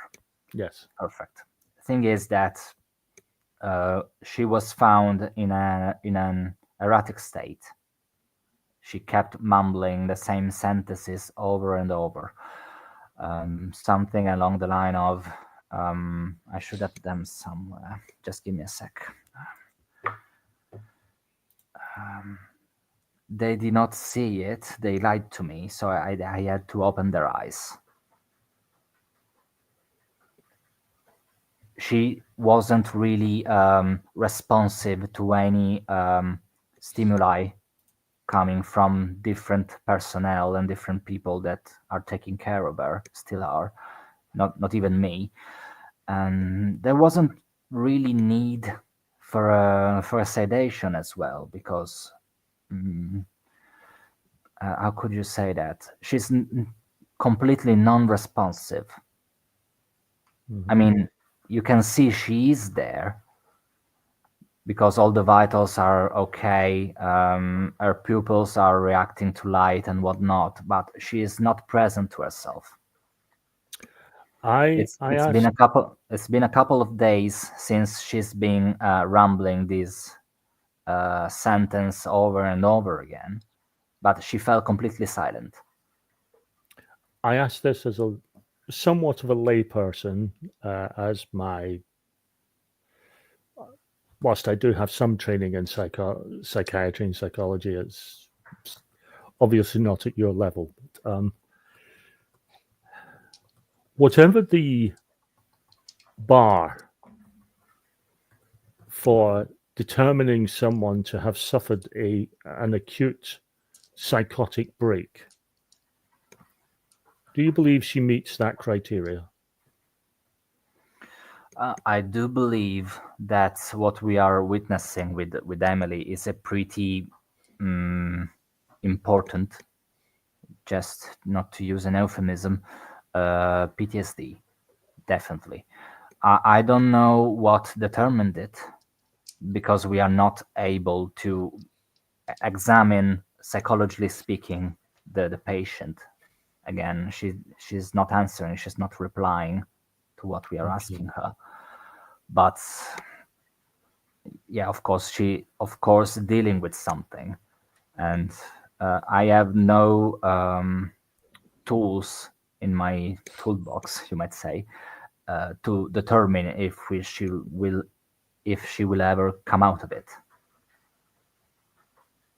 Yes. Perfect. The thing is that she was found in an erratic state. She kept mumbling the same sentences over and over. Something along the line of, I should have them somewhere. Just give me a sec. They did not see it. They lied to me, so I had to open their eyes. She wasn't really responsive to any stimuli coming from different personnel and different people that are taking care of her, still are, not even me. And there wasn't really need for a sedation as well, because how could you say that? She's completely non-responsive. I mean, you can see she is there because all the vitals are okay. Her pupils are reacting to light and whatnot, but she is not present to herself. It's been a couple of days since she's been rambling this sentence over and over again, but she fell completely silent. I asked this as a somewhat of a layperson, as my whilst I do have some training in psychiatry and psychology, it's obviously not at your level. But, whatever the bar for determining someone to have suffered an acute psychotic break, do you believe she meets that criteria? I do believe that what we are witnessing with Emily is a pretty important, just not to use an euphemism, PTSD, definitely. I don't know what determined it, because we are not able to examine, psychologically speaking, the patient. Again, she's not answering, she's not replying to what we are asking her. But yeah, of course, she dealing with something, and I have no tools in my toolbox, you might say, to determine if she will ever come out of it,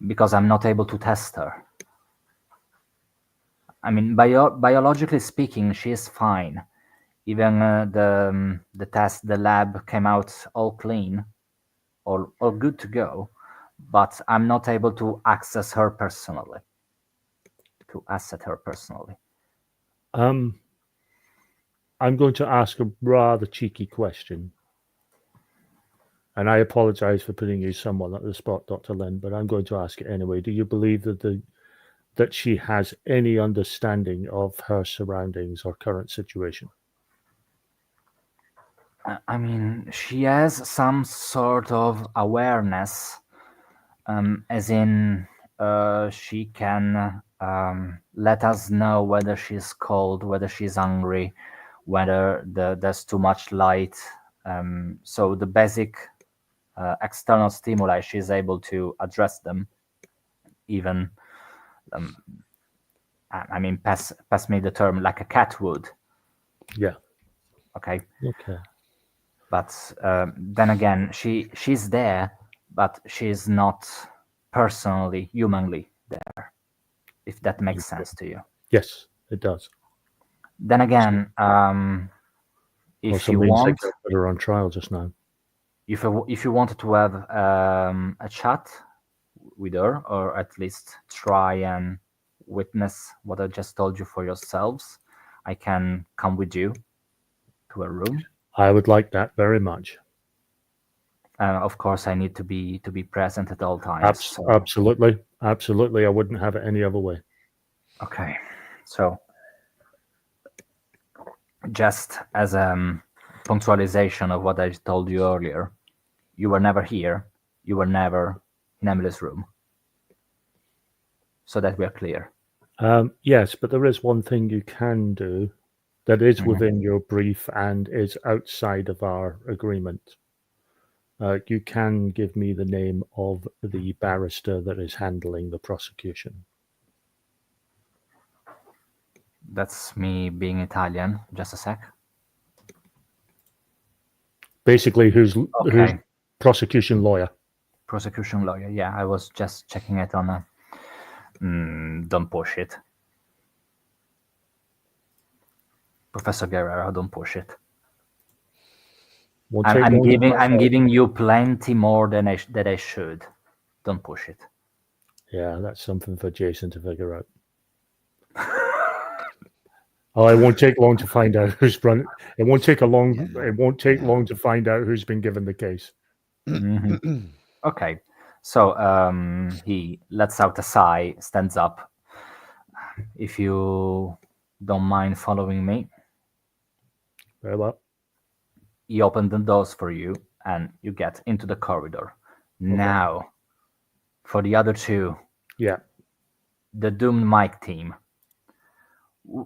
because I'm not able to test her. I mean, biologically speaking, she is fine. Even the test, the lab came out all clean, all good to go. But I'm not able to access her personally. To asset her personally. I'm going to ask a rather cheeky question. And I apologize for putting you somewhat at the spot, Dr. Lynn, but I'm going to ask it anyway. Do you believe that she has any understanding of her surroundings or current situation? I mean, she has some sort of awareness, as in she can let us know whether she's cold, whether she's hungry, whether there's too much light. So the basic external stimuli, she's able to address them. Even, I mean, pass me the term, like a cat would. Yeah. Okay. Okay. But then again, she's there, but she's not personally, humanly there. If that makes sense to you. Yes, it does. Then again, Or if some you names want, that are on trial just now. if you wanted to have a chat with her, or at least try and witness what I just told you for yourselves, I can come with you to a room. I would like that very much. Of course, I need to be present at all times. So. Absolutely. Absolutely. I wouldn't have it any other way. Okay. So, just as a punctualization of what I told you earlier, you were never here. You were never in Emily's room. So that we are clear. Yes, but there is one thing you can do that is within your brief and is outside of our agreement. You can give me the name of the barrister that is handling the prosecution. That's me being Italian. Just a sec. Basically, who's Okay. prosecution lawyer? Prosecution lawyer. Yeah, I was just checking it on a. Don't push it. Professor Guerrero, don't push it. I'm giving you plenty more than I should. Don't push it. Yeah, that's something for Jason to figure out. Oh, it won't take long to find out who's run. It won't take long to find out who's been given the case. Mm-hmm. Okay, so he lets out a sigh, stands up. If you don't mind following me. Very well. He opened the doors for you, and you get into the corridor. Okay. Now, for the other two. Yeah. The doomed Mike team.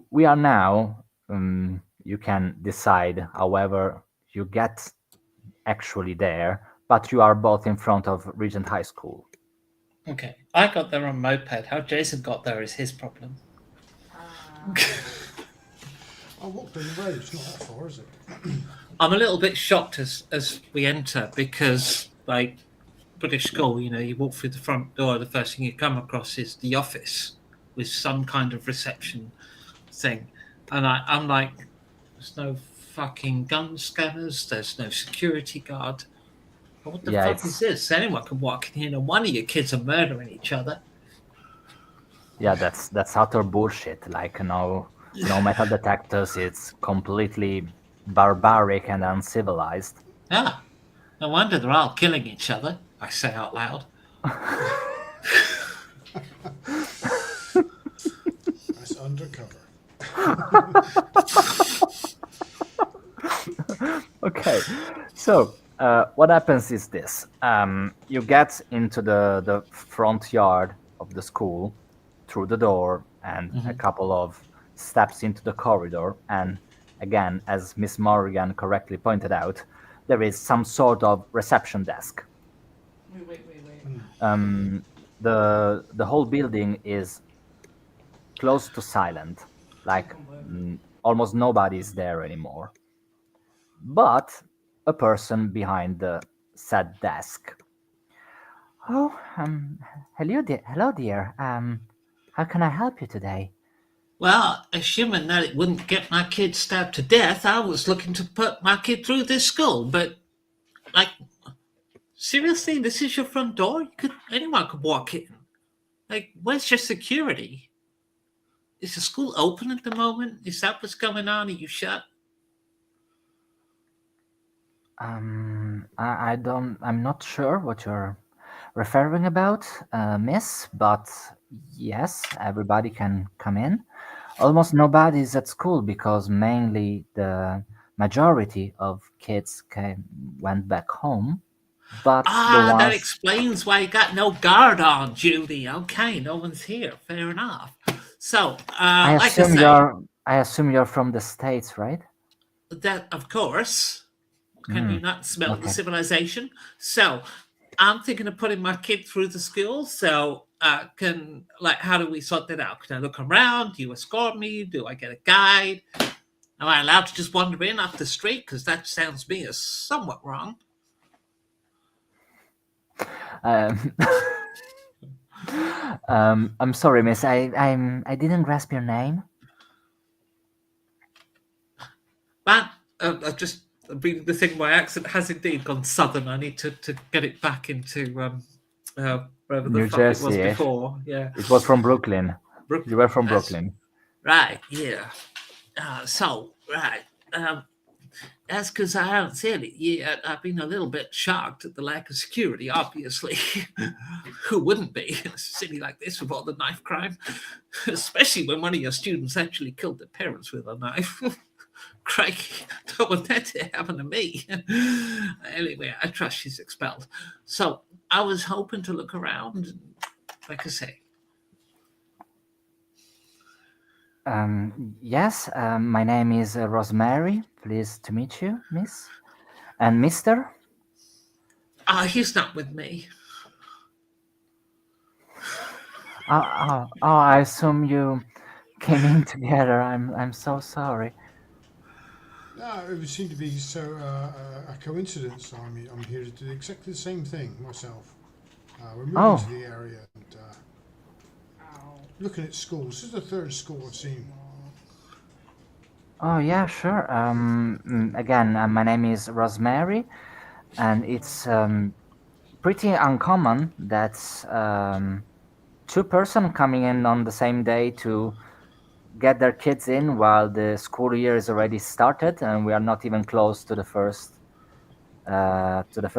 We are now. You can decide however you get actually there, but you are both in front of Regent High School. Okay, I got there on moped. How Jason got there is his problem. I walked down the road. It's not that far, is it? I'm a little bit shocked as we enter because, like, British school, you walk through the front door, the first thing you come across is the office with some kind of reception thing. And I'm like, there's no fucking gun scanners, there's no security guard. What the fuck is this? Anyone can walk in here and one of your kids are murdering each other. Yeah, that's utter bullshit. Like, no metal detectors, it's completely barbaric and uncivilized. Ah, no wonder they're all killing each other, I say out loud. That's undercover. Okay, so what happens is this. You get into the front yard of the school through the door and a couple of steps into the corridor, and again, as Miss Morgan correctly pointed out, there is some sort of reception desk. Wait. The whole building is close to silent, like almost nobody is there anymore. But a person behind the said desk. Oh, hello dear. How can I help you today? Well, assuming that it wouldn't get my kid stabbed to death, I was looking to put my kid through this school. But, like, seriously, this is your front door? Anyone could walk in. Like, where's your security? Is the school open at the moment? Is that what's going on? Are you shut? I'm not sure what you're referring about, miss, but yes, everybody can come in. Almost nobody is at school because mainly the majority of kids went back home, but the That ones explains why you got no guard on, Judy. Okay, no one's here. Fair enough. So, like I say, I assume you're from the States, right? that of course. Can you not smell the okay. civilization? So, I'm thinking of putting my kid through the school. So, how do we sort that out? Can I look around? Do you escort me? Do I get a guide? Am I allowed to just wander in off the street? Because that sounds to me as somewhat wrong. Um, I'm sorry, miss. I didn't grasp your name. But I've just reading the thing. My accent has indeed gone southern. I need to get it back into wherever the New fuck it was Jersey-ish. before. Yeah, It was from Brooklyn. Brooklyn. You were from That's Brooklyn. right. Yeah. Right. That's because I haven't said it yet. I've been a little bit shocked at the lack of security, obviously. Who wouldn't be in a city like this with all the knife crime? Especially when one of your students actually killed their parents with a knife. Crikey, don't want that to happen to me. Anyway, I trust she's expelled. So I was hoping to look around, and, like I say. Yes, my name is Rosemary. Pleased to meet you, miss. And Mister? He's not with me. I assume you came in together. I'm so sorry. No, it would seem to be a coincidence. I mean, I'm here to do exactly the same thing myself. We're moving to the area and looking at schools. This is the third school I've seen. Oh yeah, sure. Again, my name is Rosemary, and it's pretty uncommon that two person coming in on the same day to get their kids in while the school year is already started, and we are not even close to the first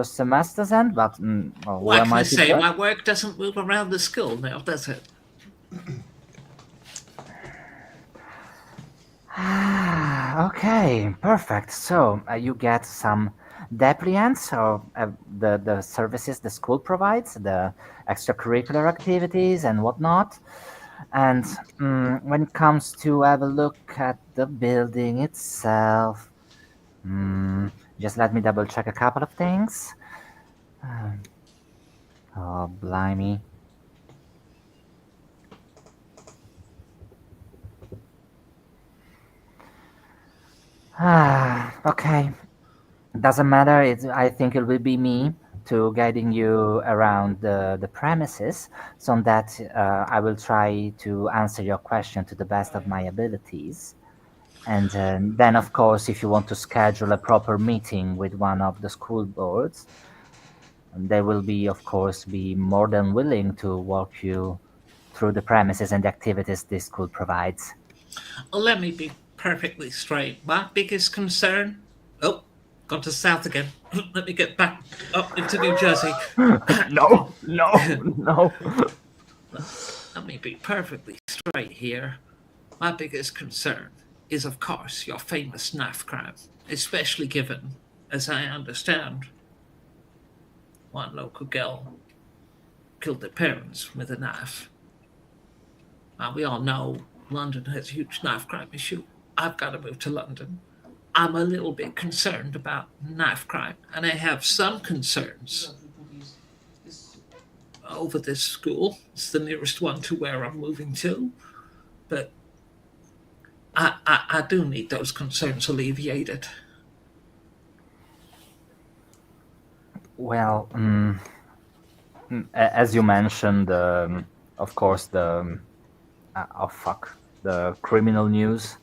semester's end. But well, What am can I I say? to My work doesn't move around the school now, does it? Okay, perfect. So you get some depliants or the services the school provides, the extracurricular activities and whatnot. And when it comes to have a look at the building itself, just let me double check a couple of things. Oh, blimey. Okay. Doesn't matter. I think it will be me to guiding you around the premises, so that I will try to answer your question to the best of my abilities. And then, of course, if you want to schedule a proper meeting with one of the school boards, they will be, of course, be more than willing to walk you through the premises and the activities this school provides. Let me be perfectly straight. My biggest concern. Oh, gone to south again. Let me get back up into New Jersey. No, no, no. Let me be perfectly straight here. My biggest concern is, of course, your famous knife crime, especially given, as I understand, one local girl killed their parents with a knife. Now, we all know London has a huge knife crime issue. I've got to move to London. I'm a little bit concerned about knife crime, and I have some concerns over this school. It's the nearest one to where I'm moving to, but I do need those concerns alleviated. Well, as you mentioned, of course, oh fuck, the criminal news.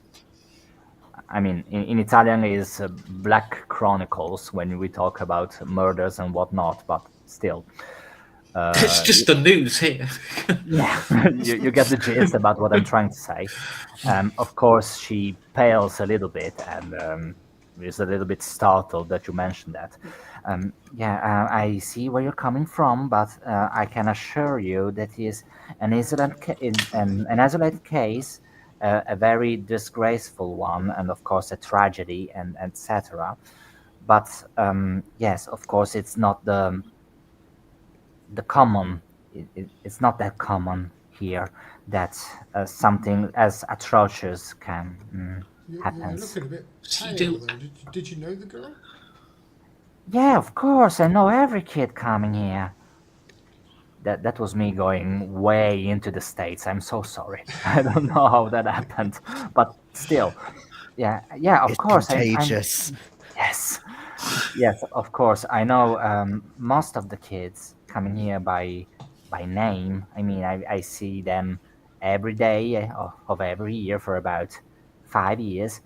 I mean, in Italian is Black Chronicles when we talk about murders and whatnot, but still. It's just the news here. Yeah, you get the gist about what I'm trying to say. Of course, she pales a little bit and is a little bit startled that you mentioned that. I see where you're coming from, but I can assure you that is an isolated case, a very disgraceful one, and of course a tragedy, and etc. But yes, of course, it's not the common. It's not that common here that something as atrocious can You're happens. looking a bit So pale, you do- though. Did you know the girl? Yeah, of course, I know every kid coming here. That was me going way into the States. I'm so sorry. I don't know how that happened, but still, yeah, of It's course, I'm contagious. yes, yes, of course. I know most of the kids coming here by name. I mean, I see them every day of every year for about 5 years.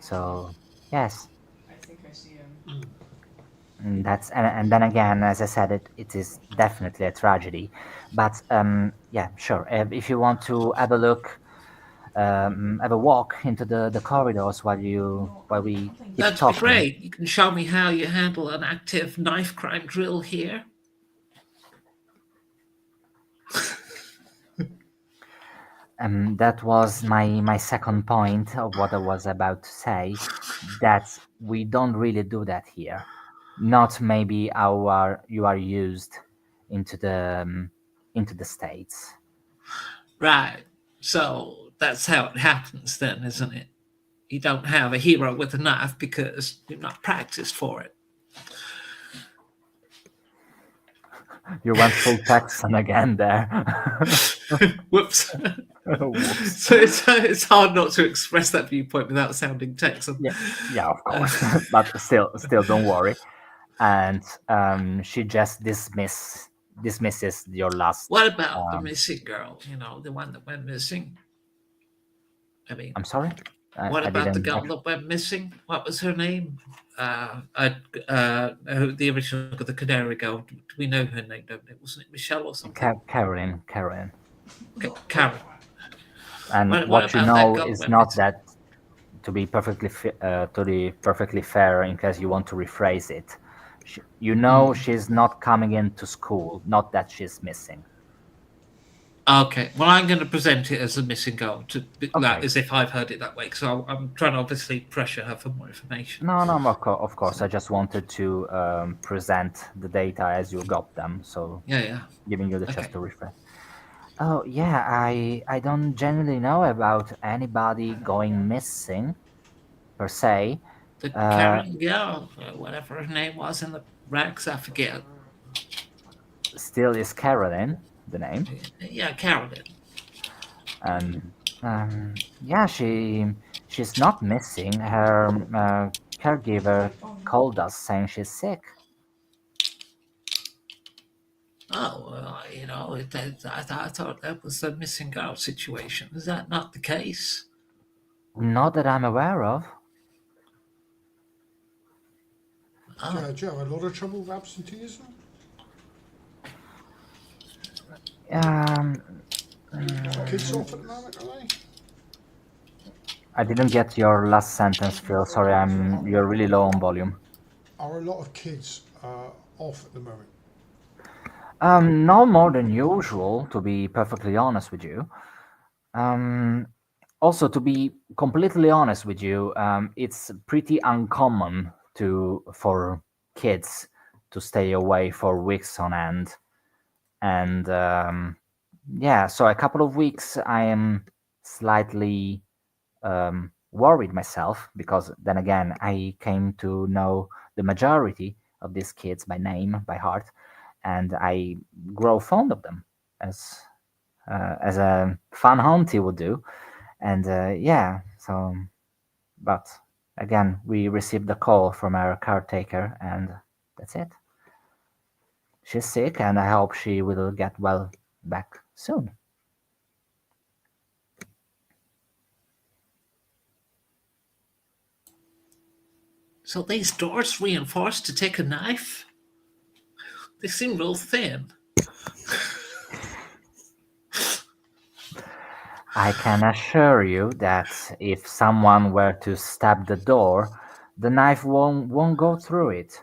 So yes, I think I see him. and then again, as I said, it is definitely a tragedy. But yeah, sure. If you want to have a look, have a walk into the corridors while we keep That'd be talking. great. You can show me how you handle an active knife crime drill here. That was my second point of what I was about to say, that we don't really do that here. Not maybe how you are used into the States. Right. So that's how it happens then, isn't it? You don't have a hero with a knife because you're not practiced for it. You went full Texan again there. Whoops. Whoops. So it's hard not to express that viewpoint without sounding Texan. Yeah, of course. But still, don't worry. And she just dismisses your last. What about the missing girl? You know, the one that went missing? I mean, I'm sorry. what I about the didn't. girl that went missing? What was her name? The original, the Canary girl. Do we know her name? Don't we? Wasn't it Michelle or something? Carolyn. Karen. And What what you about that know girl that is went not missing? that, to be perfectly fair, in case you want to rephrase it. You know she's not coming into school. Not that she's missing. Okay, well, I'm going to present it as a missing girl, Okay. as if I've heard it that way, because I'm trying to obviously pressure her for more information. No, of course. I just wanted to present the data as you got them, so Yeah. giving you the chance Okay. to refresh. Oh yeah, I don't generally know about anybody going missing, per se. The Karen girl, whatever her name was in the ranks, I forget. Still is Carolyn the name, Yeah, Carolyn. and yeah, she's not missing. Her caregiver called us saying she's sick. Oh, I thought that was the missing girl situation. Is that not the case? Not that I'm aware of. Oh, Do you have a lot of trouble with absenteeism? Um, Kids off at the moment, are they? I didn't get your last sentence, Phil. Sorry, you're really low on volume. Are a lot of kids off at the moment? No more than usual, to be perfectly honest with you. Also, to be completely honest with you, it's pretty uncommon for kids to stay away for weeks on end. And yeah, so a couple of weeks I am slightly worried myself, because then again, I came to know the majority of these kids by name, by heart, and I grow fond of them as a fun auntie would do. And yeah, so, but again, we received a call from our caretaker, and that's it. She's sick, and I hope she will get well back soon. So these doors reinforced to take a knife? They seem real thin. I can assure you that if someone were to stab the door, the knife won't go through it.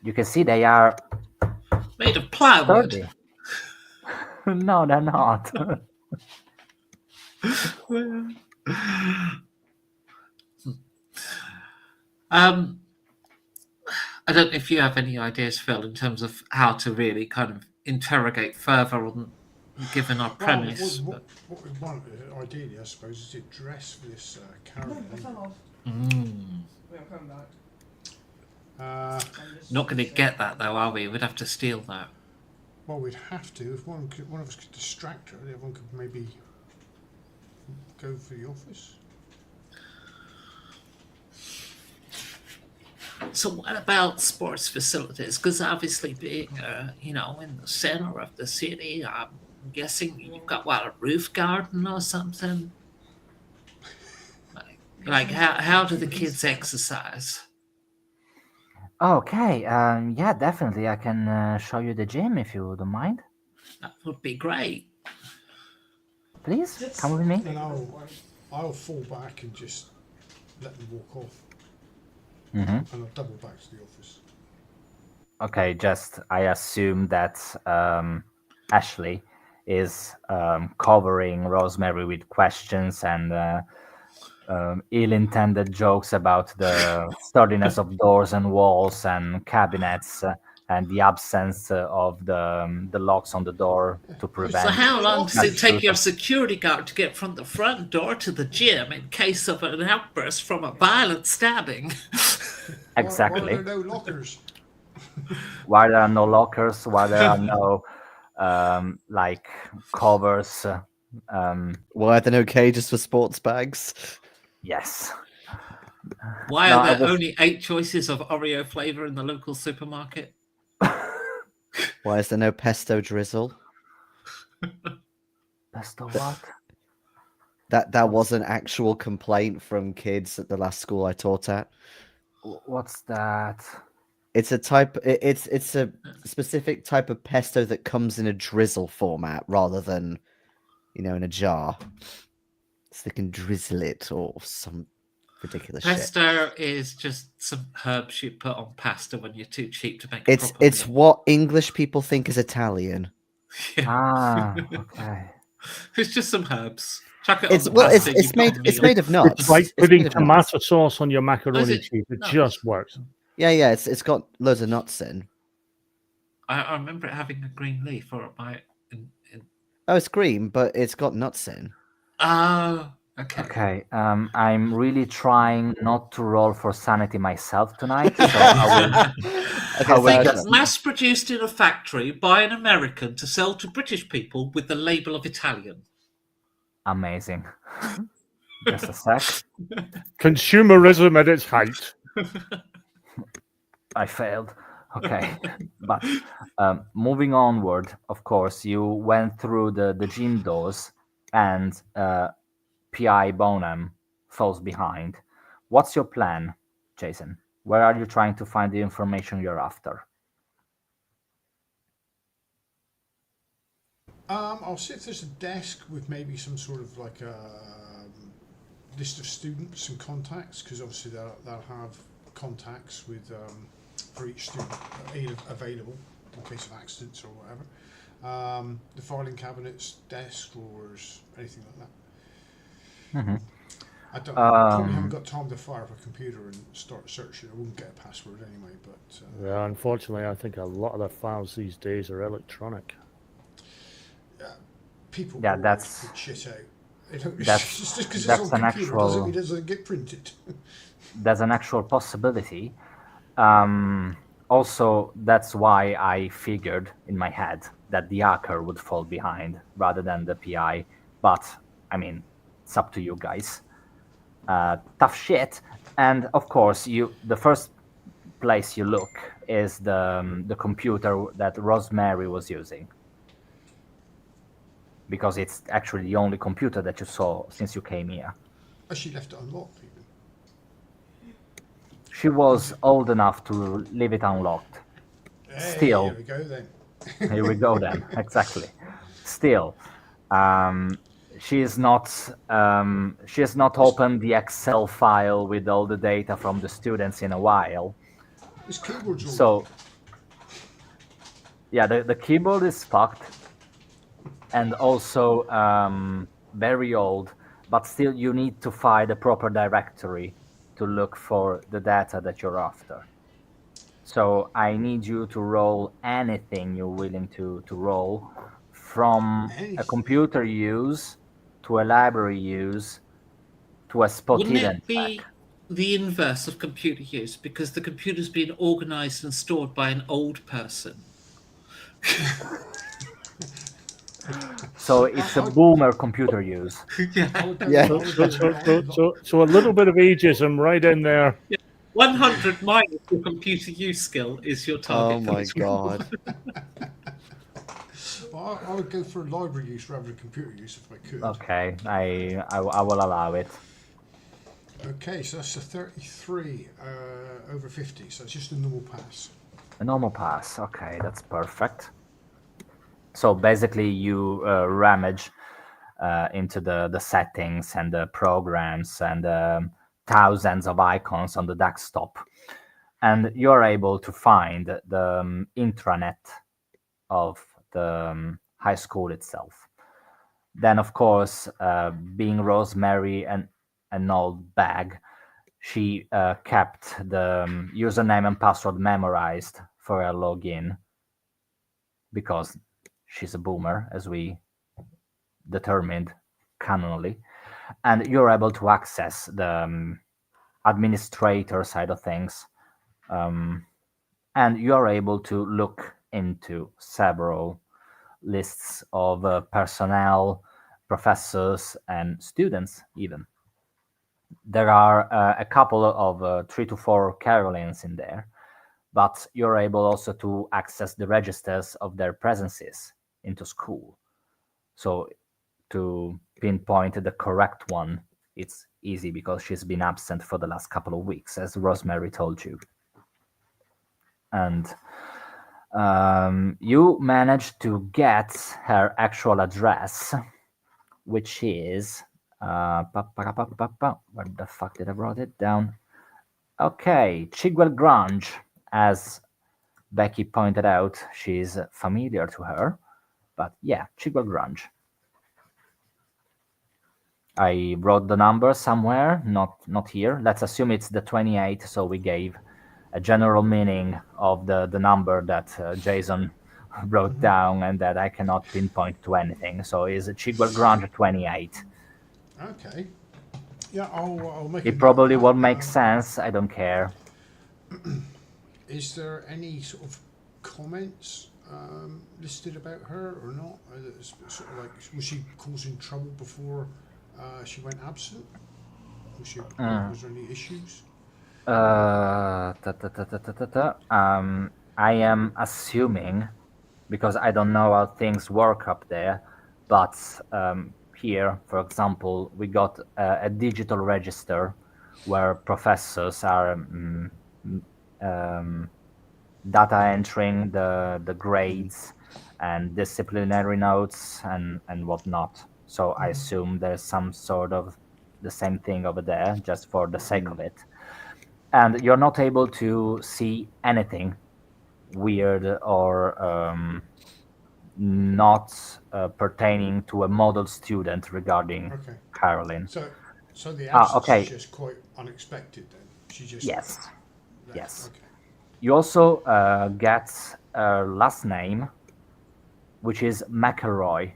You can see they are Made of plywood. sturdy. No, they're not. I don't know if you have any ideas, Phil, in terms of how to really kind of interrogate further on given our premise. What we want, ideally, I suppose, is a dress for this caravan. I fell off. Mm. Wait, I'm coming back. Uh, I'm just- Not going to get that though, are we? We'd have to steal that. well, we'd have to. If one of us could distract her, the other one could maybe go for the office. So what about sports facilities? Because obviously being, in the center of the city, I'm guessing you've got, what, a roof garden or something? Like how do the kids exercise? Okay, yeah, definitely. I can show you the gym if you don't mind. That would be great. Please, Just come with me. take And a breath, boy. I'll fall back and just let them walk off, Hmm. and I'll double back to the office. Okay, just I assume that Ashley is covering Rosemary with questions and ill-intended jokes about the sturdiness of doors and walls and cabinets and the absence of the locks on the door to prevent. So how long does it take Absolutely. your security guard to get from the front door to the gym in case of an outburst from a violent stabbing? Why Exactly. are there no lockers? Why there are no lockers? Why there are no like covers? Why are there no cages for sports bags? Yes. Why No, are I there was- only 8 choices of Oreo flavor in the local supermarket? Why is there no pesto drizzle? Pesto what? That was an actual complaint from kids at the last school I taught at. What's that? It's a type. It's a specific type of pesto that comes in a drizzle format rather than, in a jar. So they can drizzle it or some ridiculous shit. Pesto is just some herbs you put on pasta when you're too cheap to make a It's proper meal. what English people think is Italian. Yeah. Ah, okay. It's just some herbs. Chuck it on It's the well, pasta, it's you've got a it's meal. made of nuts. It's like It's putting made of nuts. tomato sauce on your Oh, macaroni is it? cheese. It Nuts? just works. Yeah, it's got loads of nuts in. I remember it having a green leaf, or in. Oh, it's green, but it's got nuts in. Oh, okay. Okay. I'm really trying not to roll for sanity myself tonight, so I will. Okay, I will fair just- enough. Mass produced in a factory by an American to sell to British people with the label of Italian. Amazing. Just a sec. Consumerism at its height. I failed. Okay. But moving onward, of course, you went through the gym doors and P.I. Bonham falls behind. What's your plan, Jason? Where are you trying to find the information you're after? I'll see if there's a desk with maybe some sort of like a list of students, some contacts, because obviously they'll have contacts with for each student available in case of accidents or whatever. The filing cabinets, desk drawers, anything like that. Mm-hmm. I don't probably haven't got time to fire up a computer and start searching. I wouldn't get a password anyway, but Yeah, unfortunately, I think a lot of the files these days are electronic. people Yeah, always that's- put shit out. They don't, that's- just because it's that's on an computer doesn't actual- mean it doesn't get printed. There's an actual possibility. Also, that's why I figured in my head that the hacker would fall behind rather than the PI. But I mean, it's up to you guys. Tough shit. And of course, the first place you look is the computer that Rosemary was using, because it's actually the only computer that you saw since you came here. Oh, she left it unlocked even. she was old enough to leave it unlocked. Hey, Still. here we go then. Here we go then. Exactly. Still, she has not opened the Excel file with all the data from the students in a while. This keyboard's all So, yeah, the keyboard is fucked, and also very old. But still, you need to find a proper directory to look for the data that you're after. So I need you to roll anything you're willing to roll, from a Anything? computer use to a library use to a spot Wouldn't hidden it be check. the inverse of computer use because the computer's been organized and stored by an old person? So it's a boomer computer use. I would go, Yeah. I would go So a little bit of ageism right in there. 100 minus your computer use skill is your target. Oh for my this god. I would go for library use rather than computer use if I could. Okay, I will allow it. Okay, so that's a 33 over 50, so it's just a normal pass. A normal pass. Okay, that's perfect. So basically, you rummage into the settings and the programs and thousands of icons on the desktop, and you're able to find the intranet of the high school itself. Then, of course, being Rosemary and an old bag, she kept the username and password memorized for her login because she's a boomer, as we determined canonally. And you're able to access the administrator side of things. And you're able to look into several lists of personnel, professors, and students even. There are a couple of 3 to 4 Carolines in there, but you're able also to access the registers of their presences into school. So to pinpoint the correct one, it's easy because she's been absent for the last couple of weeks, as Rosemary told you. And you managed to get her actual address, which is where the fuck did I write it down? Okay, Chigwell Grange. As Becky pointed out, she's familiar to her, but yeah, Chigwell Grange. I wrote the number somewhere, not here. Let's assume it's the 28, so we gave a general meaning of the number that Jason wrote down and that I cannot pinpoint to anything. So is Chigwell Grange 28? Okay. Yeah, I'll make It a probably note of won't that. make sense. I don't care. Is there any sort of comments listed about her or not? Sort of like, was she causing trouble before she went absent? Was there any issues? I am assuming, because I don't know how things work up there, but here, for example, we got a digital register where professors are data entering the grades and disciplinary notes and whatnot. So I assume there's some sort of the same thing over there, just for the sake of it. And you're not able to see anything weird or not pertaining to a model student regarding Okay. Caroline. So the absence okay. is just quite unexpected then? She just Yes. left. Yes. Okay. You also get her last name, which is McElroy.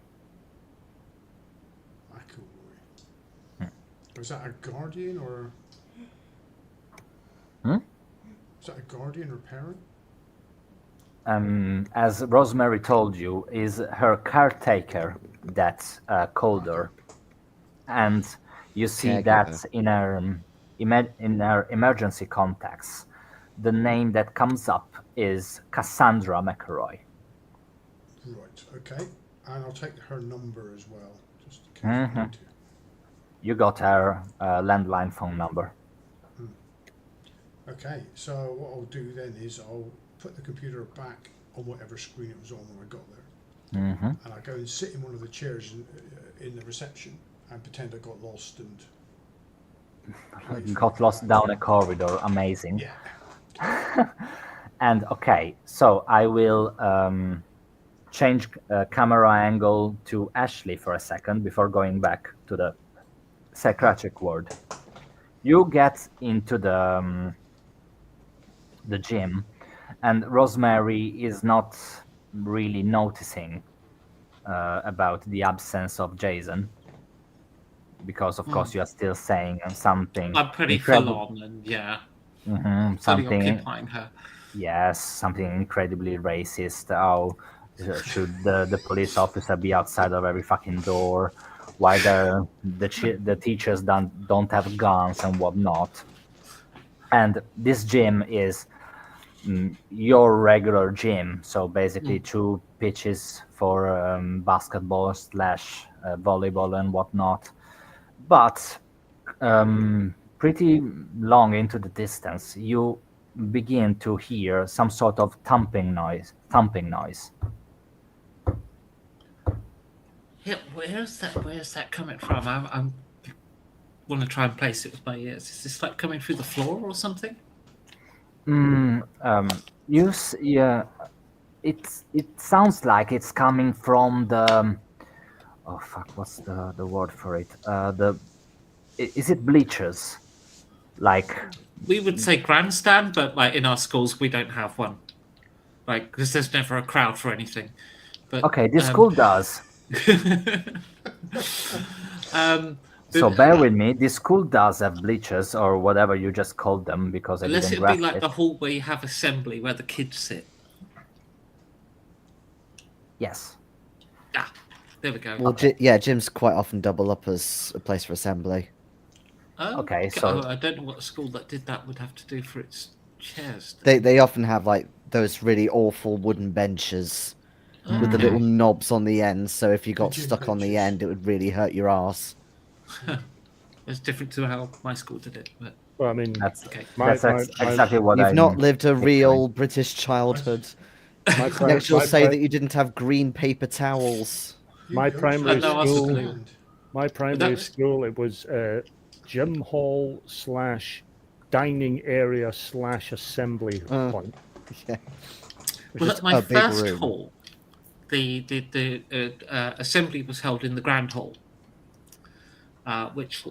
McElroy. Was that a guardian or? Is that a guardian or parent? As Rosemary told you, is her caretaker that called her. And you see Caregiver. that in her emergency contacts, the name that comes up is Cassandra McElroy. Right, okay. And I'll take her number as well, just in case I need to. You got her landline phone number. Okay, so what I'll do then is I'll put the computer back on whatever screen it was on when I got there, Mm-hmm. and I go and sit in one of the chairs in the reception and pretend I got lost and wait for Got it lost back. down a corridor. Amazing. Yeah. And okay, so I will change camera angle to Ashley for a second before going back to the psychiatric ward. You get into the gym, and Rosemary is not really noticing about the absence of Jason, because of course you are still saying something I'm pretty incredible. full on, and yeah, Mhm, fully something, occupying her. yes, something incredibly racist. Oh, should the police officer be outside of every fucking door? Why the teachers don't have guns and whatnot? And this gym is your regular gym, so basically 2 pitches for basketball slash volleyball and whatnot. But pretty long into the distance, you begin to hear some sort of thumping noise. Yeah, where's that coming from? I'm want to try and place it with my ears. Is this like coming through the floor or something? Yeah, it sounds like it's coming from the oh fuck, what's the word for it? Is it bleachers? Like, We would say grandstand, but like in our schools, we don't have one. Like, because there's never a crowd for anything. But okay, this school does. So bear with me. This school does have bleachers or whatever you just called them, because I unless didn't it'd be grasp like it. the hall where you have assembly where the kids sit. Yes. Ah, there we go. Well, gyms quite often double up as a place for assembly. Okay, so I don't know what a school that did that would have to do for its chairs. They often have like those really awful wooden benches with the little knobs on the end. So if you got gym stuck on the benches. end, it would really hurt your ass. It's different to how my school did it, but Well, I mean, that's okay. exactly what You've I'm not lived a picturing. real British childhood. my, pri- Next, you'll my, say pri- that you didn't have green paper towels. My You primary No, upstairs school- and my primary that was- school, it was gym hall / dining area / assembly point. Yeah. Well, Just at my a big first room. hall, the assembly was held in the grand hall, which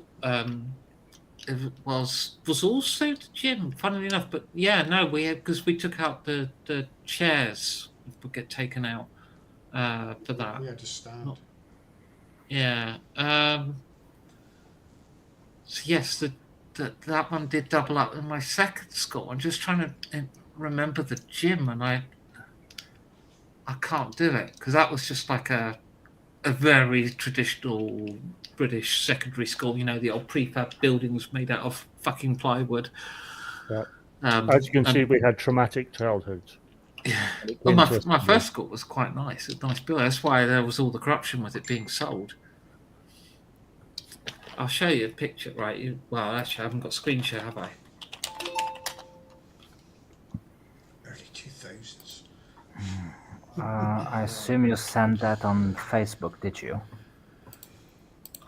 it was also the gym. Funnily enough, but yeah, no, because we took out the chairs would get taken out for that. we had to stand. Yeah. So yes, that one did double up in my second school. I'm just trying to remember the gym, and I can't do it because that was just like a very traditional British secondary school. You know, the old prefab buildings made out of fucking plywood. Yeah. As you can see, we had traumatic childhoods. Well, my first school was quite nice. It's a nice building. That's why there was all the corruption with it being sold. I'll show you a picture, right? Well, actually, I haven't got screen share, have I? Early 2000s. I assume you sent that on Facebook, did you?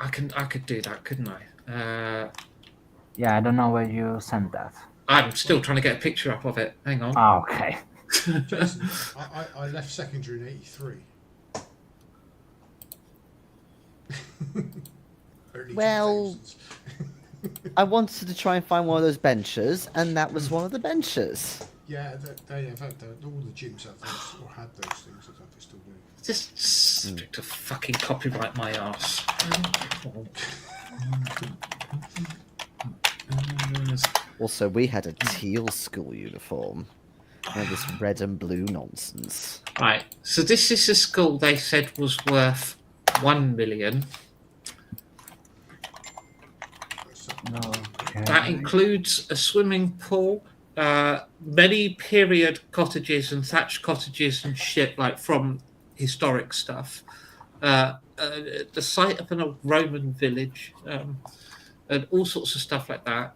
I could do that, couldn't I? Yeah, I don't know where you sent that. I'm still trying to get a picture up of it. Hang on. Ah, okay. Jason, I left secondary in '83. Early Well, 2000s. I wanted to try and find one of those benches, and that was one of the benches. Yeah, they have had all the gyms have those or had those things. I don't know if they still do. Just stick to fucking copyright my ass. Also, we had a teal school uniform. None of this red and blue nonsense. Right, so this is a school they said was worth 1 million. Okay. That includes a swimming pool, many period cottages and thatched cottages and shit, like from historic stuff. The site of an old Roman village, and all sorts of stuff like that.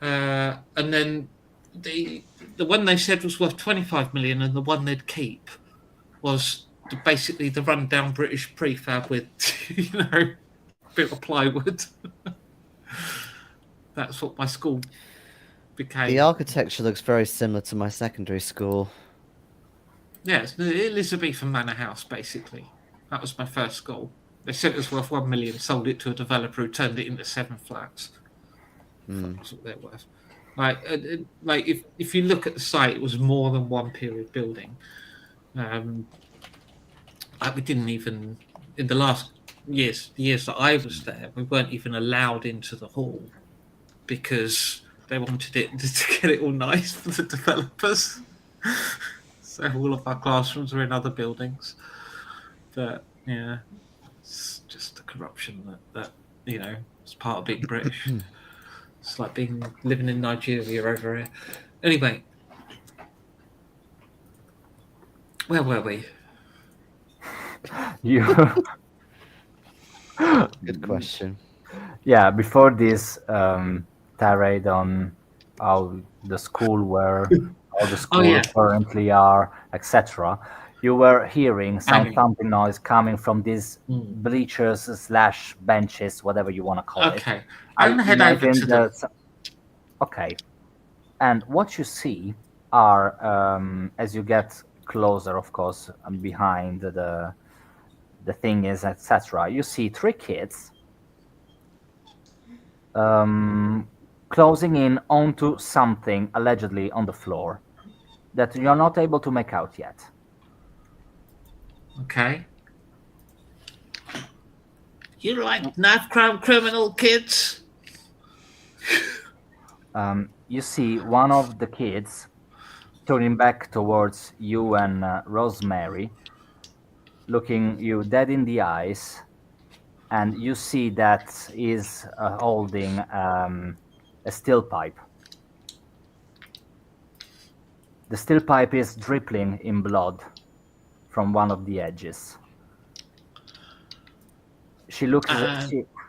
And then the one they said was worth 25 million, and the one they'd keep was basically the rundown British prefab with, a bit of plywood. That's what my school became. The architecture looks very similar to my secondary school. Yeah, it's the Elizabethan manor house, basically. That was my first school. They said it was worth 1 million, sold it to a developer who turned it into 7 flats. That's what they're worth. Like if you look at the site, it was more than one period building. We didn't even, in the last years, the years that I was there, we weren't even allowed into the hall because they wanted it to get it all nice for the developers. So all of our classrooms were in other buildings. But yeah, it's just the corruption that it's part of being British. It's like living in Nigeria over here. Anyway, where were we? You Good question. yeah, before this tirade on how the school where all the schools yeah. currently are, etc., you were hearing some Banging. thumping noise coming from these bleachers slash benches, whatever you want to call it. Okay, I'm gonna head over to the. Okay, and what you see are, as you get closer, of course, behind the thing is, etc., you see 3 kids closing in onto something allegedly on the floor that you're not able to make out yet. Okay. You like knife crime criminal kids? You see one of the kids turning back towards you and Rosemary, looking you dead in the eyes, and you see that he's holding a steel pipe. The steel pipe is dripping in blood from one of the edges. She looks.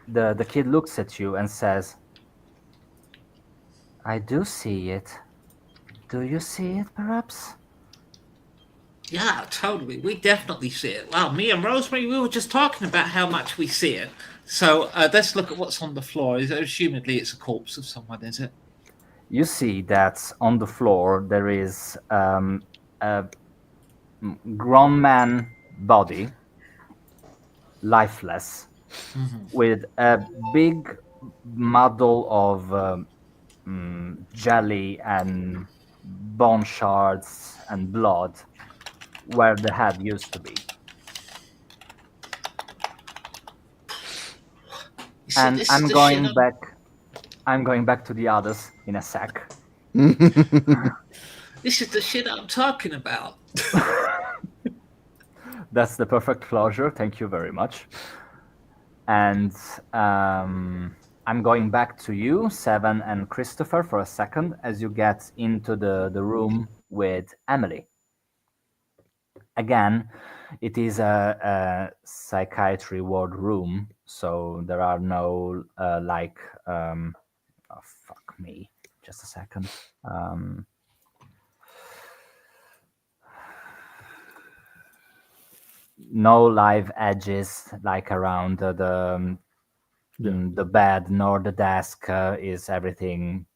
The kid looks at you and says, "I do see it. Do you see it, perhaps?" Yeah, totally. We definitely see it. Wow, me and Rosemary, we were just talking about how much we see it. So let's look at what's on the floor. Assumedly, it's a corpse of someone, is it? You see that on the floor there is a grown man body, lifeless, with a big muddle of jelly and bone shards and blood where the head used to be. And I'm going back to the others in a sec. This is the shit I'm talking about. That's the perfect closure. Thank you very much. And I'm going back to you, Seven and Christopher, for a second as you get into the room with Emily. Again, it is a psychiatry ward room, so there are no oh, fuck me. Just a second. No live edges like around the bed nor the desk. Is everything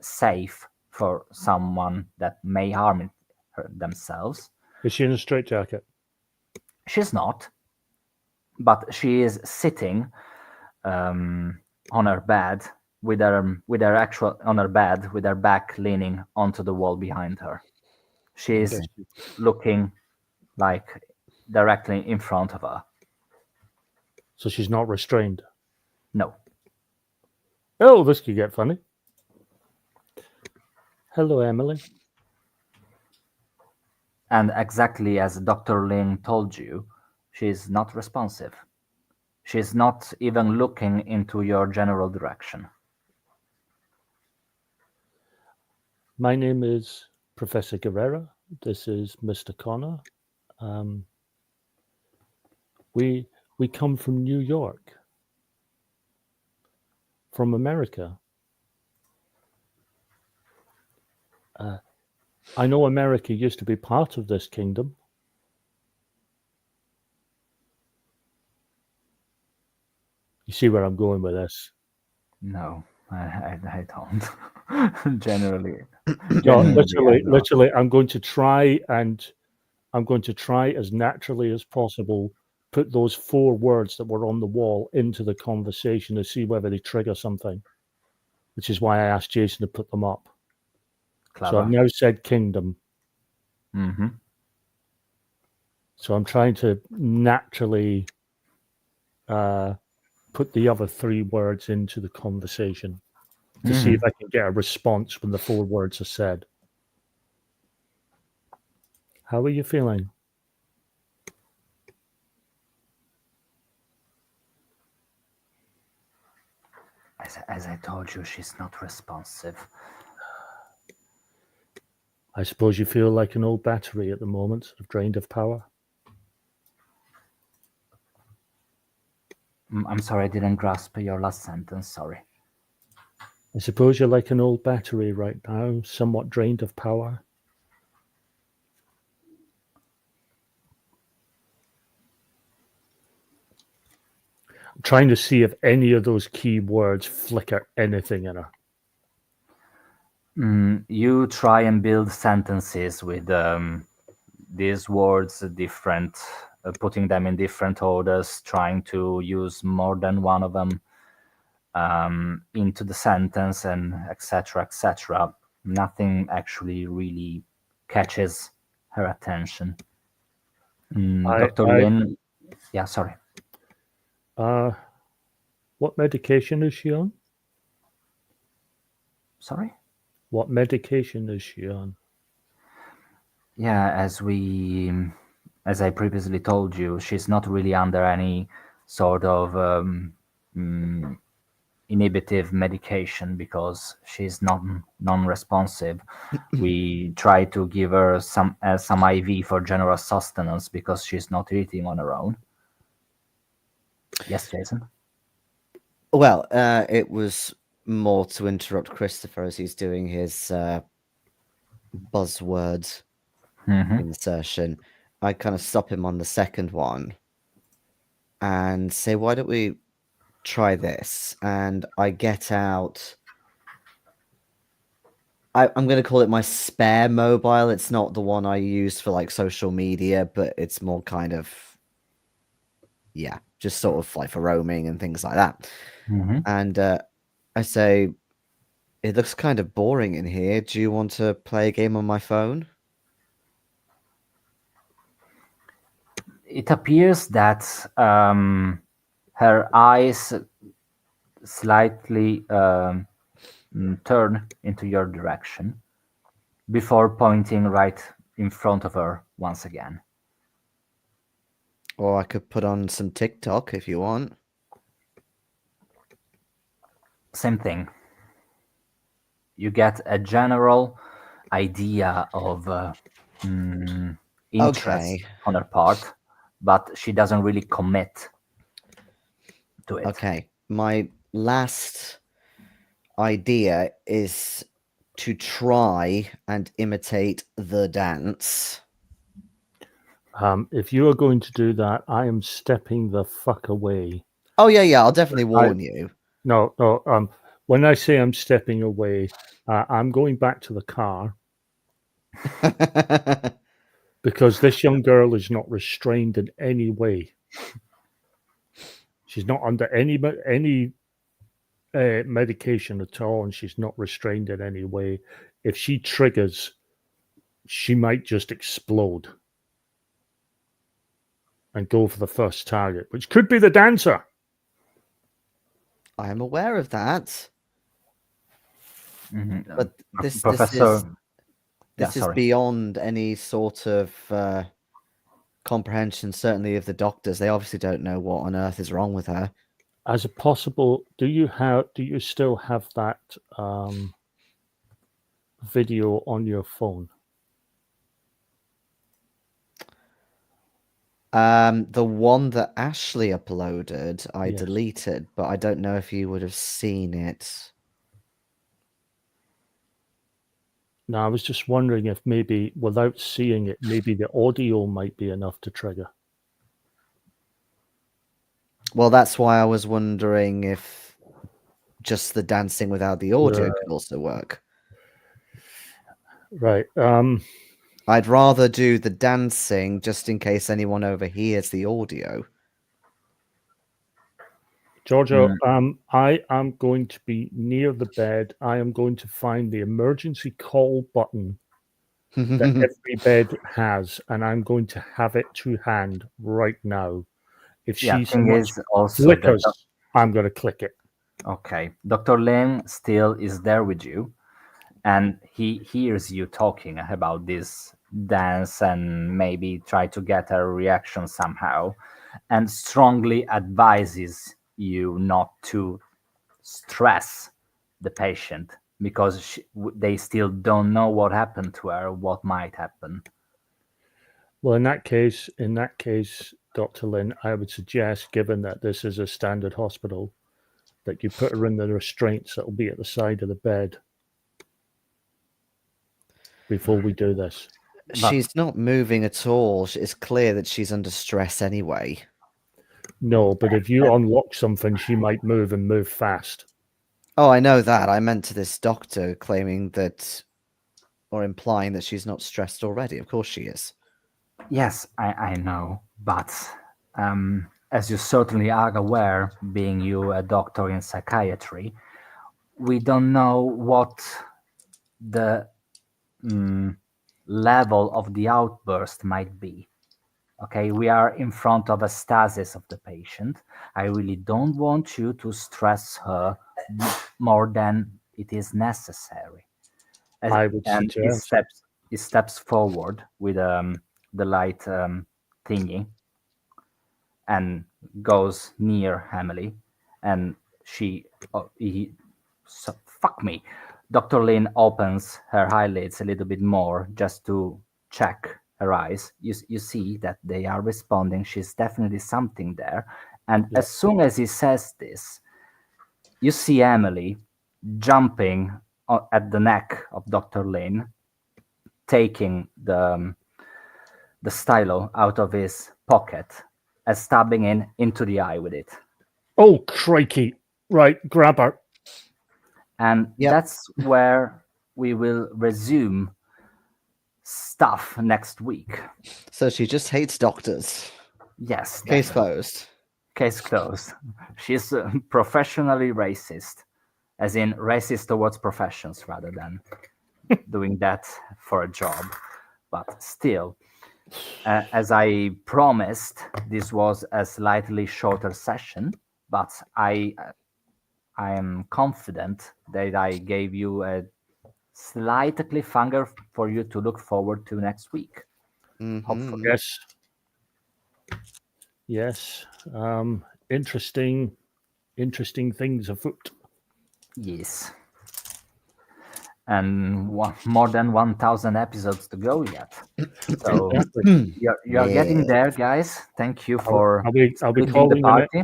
safe for someone that may harm themselves? Is she in a straitjacket? She's not, but she is sitting on her bed with her back leaning onto the wall behind her. She is looking like directly in front of her. So she's not restrained? No. Oh, this could get funny. Hello, Emily. And exactly as Dr. Ling told you, she's not responsive. She's not even looking into your general direction. My name is Professor Guerrera. This is Mr. Connor. We come from New York, from America. I know America used to be part of this kingdom. You see where I'm going with this? No, I don't. Generally, No, genuinely, I don't. literally, I'm going to try as naturally as possible put those 4 words that were on the wall into the conversation to see whether they trigger something, which is why I asked Jason to put them up. So I've Clever. now said kingdom. Mm-hmm. So I'm trying to naturally put the other 3 words into the conversation to see if I can get a response when the 4 words are said. How are you feeling? As I told you, she's not responsive. I suppose you feel like an old battery at the moment, sort of drained of power. I'm sorry, I didn't grasp your last sentence. Sorry. I suppose you're like an old battery right now, somewhat drained of power. I'm trying to see if any of those key words flicker anything in her. You try and build sentences with these words, putting them in different orders, trying to use more than one of them into the sentence, and etc., etc. Nothing actually really catches her attention. Dr. Lin, yeah, sorry. What medication is she on? Sorry? What medication is she on? Yeah, as I previously told you, she's not really under any sort of inhibitive medication because she's non-responsive. We try to give her some IV for general sustenance because she's not eating on her own. Yes, Jason? Well, it was more to interrupt Christopher as he's doing his buzzword insertion. I kind of stop him on the second one and say, why don't we try this? And I get out. I'm going to call it my spare mobile. It's not the one I use for like social media, but it's more kind of, yeah, just sort of like for roaming and things like that. And I say, it looks kind of boring in here. Do you want to play a game on my phone? It appears that her eyes slightly turn into your direction before pointing right in front of her once again. Or I could put on some TikTok if you want. Same thing. You get a general idea of interest on her part, but she doesn't really commit to it. Okay. My last idea is to try and imitate the dance. If you are going to do that, I am stepping the fuck away. Oh, yeah. I'll definitely warn you. No. When I say I'm stepping away, I'm going back to the car because this young girl is not restrained in any way. She's not under any medication at all, and she's not restrained in any way. If she triggers, she might just explode and go for the first target, which could be the dancer. I am aware of that. But this is beyond any sort of comprehension, certainly of the doctors. They obviously don't know what on earth is wrong with her. As a possible, do you still have that video on your phone? The one that Ashley uploaded, I deleted, but I don't know if you would have seen it. No, I was just wondering if maybe without seeing it, maybe the audio might be enough to trigger. Well, that's why I was wondering if just the dancing without the audio Right. could also work. Right. I'd rather do the dancing just in case anyone overhears the audio. Giorgio, I am going to be near the bed. I am going to find the emergency call button that every bed has, and I'm going to have it to hand right now. If Yeah, she so thing much is also flickers, that I'm going to click it. okay, Dr. Lin still is there with you, and he hears you talking about this dance and maybe try to get a reaction somehow, and strongly advises you not to stress the patient because they still don't know what happened to her, what might happen. Well, in that case, Dr. Lin, I would suggest, given that this is a standard hospital, that you put her in the restraints that will be at the side of the bed before we do this. She's not moving at all. It's clear that she's under stress anyway. No, but if you unlock something, she might move and move fast. Oh, I know that. I meant to this doctor claiming that, or implying that she's not stressed already. Of course she is. Yes, I know, but as you certainly are aware, being you a doctor in psychiatry, we don't know what the level of the outburst might be. Okay, we are in front of a stasis of the patient. I really don't want you to stress her more than it is necessary. I would And suggest. he steps forward with the light thingy and goes near Emily, and fuck me. Dr. Lin opens her eyelids a little bit more just to check her eyes. You see that they are responding. She's definitely something there. And Yeah. as soon as he says this, you see Emily jumping at the neck of Dr. Lin, taking the stylo out of his pocket and stabbing into the eye with it. Oh, crikey. Right, grab her. And Yep. that's where we will resume stuff next week. So she just hates doctors. Yes. Case definitely. closed. Case closed. She's professionally racist, as in racist towards professions rather than doing that for a job. But still, as I promised, this was a slightly shorter session, but I am confident that I gave you a slight cliffhanger for you to look forward to next week. Hopefully. Yes. Yes. Interesting things afoot. Yes. And more than 1,000 episodes to go yet. So you're getting there, guys. Thank you for Are we splitting the calling party.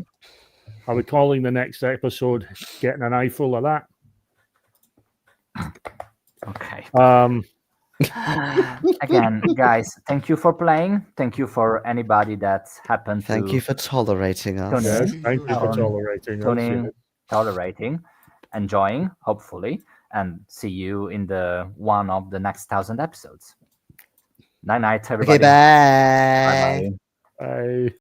Are we calling the next episode "Getting an Eye Full of That"? Okay. Um, Again, guys, thank you for playing. Thank you for anybody that happened Thank to you for tolerating us. tune yes, in, thank you for tolerating us. tuning, Yes. tolerating, enjoying, hopefully, and see you in the one of the next 1,000 episodes. Night, everybody. Okay, bye. Bye. Bye.